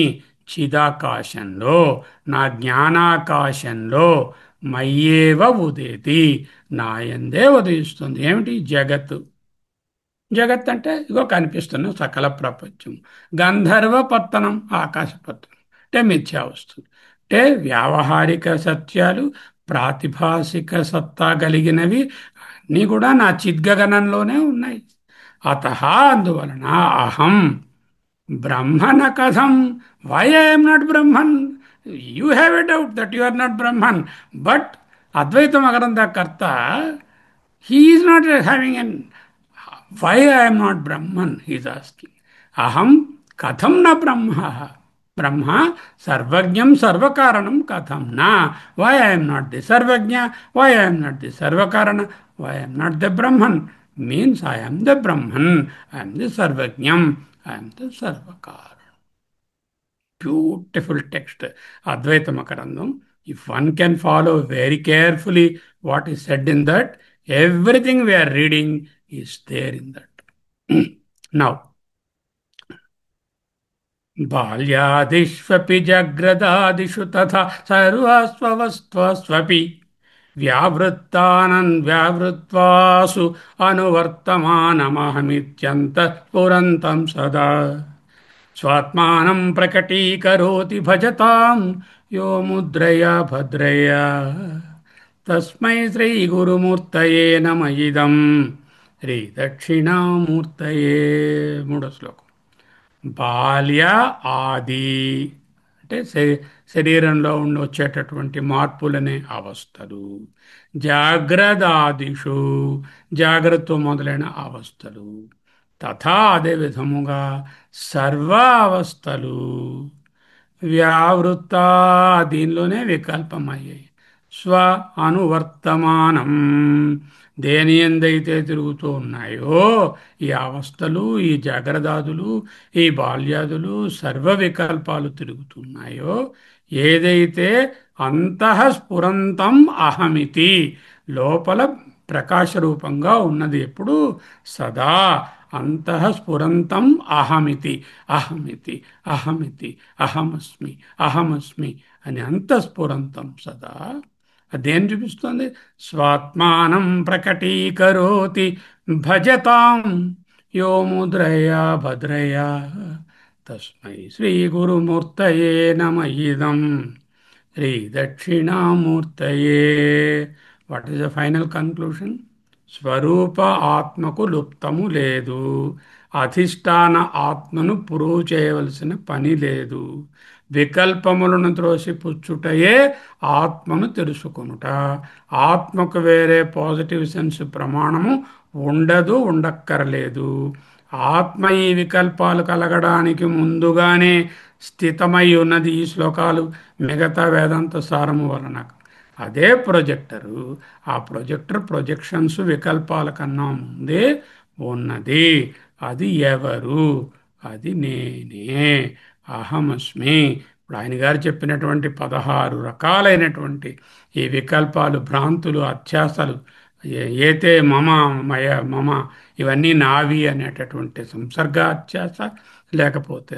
A: చిదాకాశంలో, నా జ్ఞానాకాశంలో, మయ్యేవ ఉదేతి నాయందే ఉదయిస్తుంది. ఏమిటి? జగత్. జగత్ అంటే ఇగో కనిపిస్తున్న సకల ప్రపంచం. గంధర్వ పత్తనం, ఆకాశ పత్తనం అంటే మిథ్యా వస్తుంది. అంటే వ్యావహారిక సత్యాలు, ప్రాతిభాసిక సత్తా కలిగినవి అన్నీ కూడా నా చిద్గగనంలోనే ఉన్నాయి. అత అందువలన అహం బ్రహ్మణ కథం, why I'm not Brahman. You have a doubt that you are not Brahman, but Advaita Makaranda karta, he is not having an why I am not Brahman, he is asking. Aham katham na Brahma. Brahma sarvajnam sarvakaranam katham na. Why I am not the Sarvajna? Why I am not the Sarvakarana? Why I am not the Brahman? Means I am the Brahman, I am the Sarvajnam, I am the Sarvakaran. Beautiful text, Advaita Makarandam. If one can follow very carefully what is said in that, everything we are reading is there in that. Now, बाल्यादिष्वपि जग्रदादिषु तथा सर्वस्ववस्त्वस्वपि व्यावृत्तानन् व्यावृत्वासु अनुवर्तमानमहमित्यन्तः स्फुरन्तं सदा स्वात्मानं प्रकटीकरोति भजतां यो मुद्रया भद्रया तस्मै శ్రీగురుమూర్తయే నమ ఇదం శ్రీ దక్షిణామూర్తయే. మూడో శ్లోకం. బాల్య ఆది అంటే శరీరంలో ఉండి వచ్చేటటువంటి మార్పులనే అవస్థలు, జాగ్రత్తాదిషు జాగ్రత్త మొదలైన అవస్థలు, తథా అదే విధముగా సర్వ అవస్థలు, వ్యావృత్త దీనిలోనే వికల్పమయ్యాయి, స్వ అనువర్తమానం దేని ఎందైతే తిరుగుతూ ఉన్నాయో ఈ అవస్థలు, ఈ జాగ్రత్తాదులు, ఈ బాల్యాదులు, సర్వ వికల్పాలు తిరుగుతున్నాయో, ఏదైతే అంతఃస్ఫురంతం అహమితి లోపల ప్రకాశ రూపంగా ఉన్నది, ఎప్పుడు? సదా అంతఃస్ఫురంతం అహమితి, అహమితి అహమితి అహమస్మి అహమస్మి అని అంతఃస్ఫురంతం సదా. అదేం చూపిస్తుంది? స్వాత్మానం ప్రకటీకరోతి భజతాం యో ముద్రయా భద్రయా తస్మై శ్రీ గురుమూర్తయే నమ ఇదం శ్రీ దక్షిణామూర్తయే. What is the final conclusion? స్వరూప ఆత్మకు లుప్తము లేదు. అధిష్టాన ఆత్మను ప్రూవ్ చేయవలసిన పని లేదు. వికల్పములను త్రోసిపుచ్చుటయే ఆత్మను తెలుసుకొనుట. ఆత్మకు వేరే పాజిటివ్ సెన్స్ ప్రమాణము ఉండదు, ఉండక్కరలేదు. ఆత్మ ఈ వికల్పాలు కలగడానికి ముందుగానే స్థితమై ఉన్నది. ఈ శ్లోకాలు మిగతా వేదాంత సారము వలన. అదే ప్రొజెక్టరు. ఆ ప్రొజెక్టర్ ప్రొజెక్షన్స్ వికల్పాల కన్నా ముందే ఉన్నది. అది ఎవరు? అది నేనే, అహమస్మి. ఇప్పుడు ఆయన గారు చెప్పినటువంటి 16 రకాలైనటువంటి ఈ వికల్పాలు, భ్రాంతులు, అత్యాసలు, ఏతే మమ మయ మమ, ఇవన్నీ నావి అనేటటువంటి సంసర్గ అత్యాస, లేకపోతే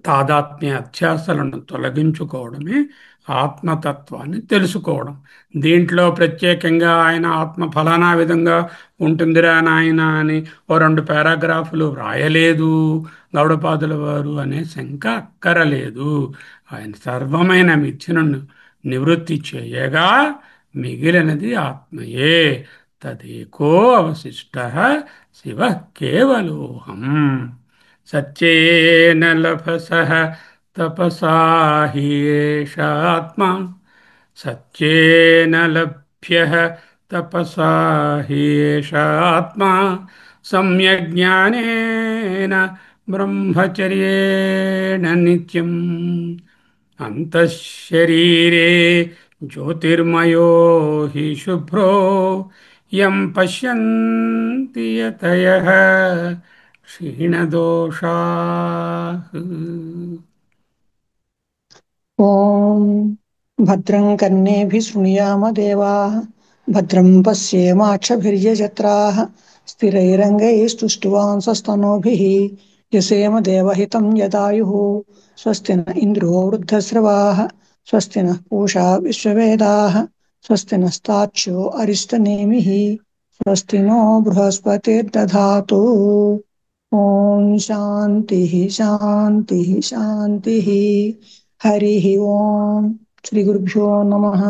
A: తాదాత్మ్య అత్యాసలను తొలగించుకోవడమే ఆత్మతత్వాన్ని తెలుసుకోవడం. దీంట్లో ప్రత్యేకంగా ఆయన ఆత్మ ఫలానా విధంగా ఉంటుందిరా నాయన అని ఓ 2 పారాగ్రాఫులు వ్రాయలేదు గౌడపాదుల వారు అనే శంక అక్కరలేదు. ఆయన సర్వమైన మిథ్యను నివృత్తి చేయగా మిగిలినది ఆత్మయే. తదేకో అవశిష్ట శివ కేవలోహం. సత్యేన లభసః తపసా హి ఏషాత్మ. సత్యేన లభ్యః తపసా హి ఏషాత్మ. సమ్యజ్ఞానేన బ్రహ్మచర్యేణ నిత్యం. అంతఃశరీరే జ్యోతిర్మయో హి శుభ్రో యం పశ్యంతి యతయః క్షీణదోషాః.
B: ఓం భద్రం కర్ణేభిः శృణుయామ దేవాः భద్రం పశ్యేమాక్షభిర్యజత్రాः స్థిరైరంగైస్తుష్టువాంసస్తనూభిः యసేమ దేవహితం యదాయుः. స్వస్తి న ఇంద్రో వృద్ధశ్రవాः స్వస్తి నః పూషా విశ్వవేదాः స్వస్తి నస్తార్క్ష్యో అరిష్టనేమిः స్వస్తి నో బృహస్పతిర్దధాతు. ఓం శాంతి శాంతి శాంతి. హరి ఓం. శ్రీ గురుభ్యో నమః.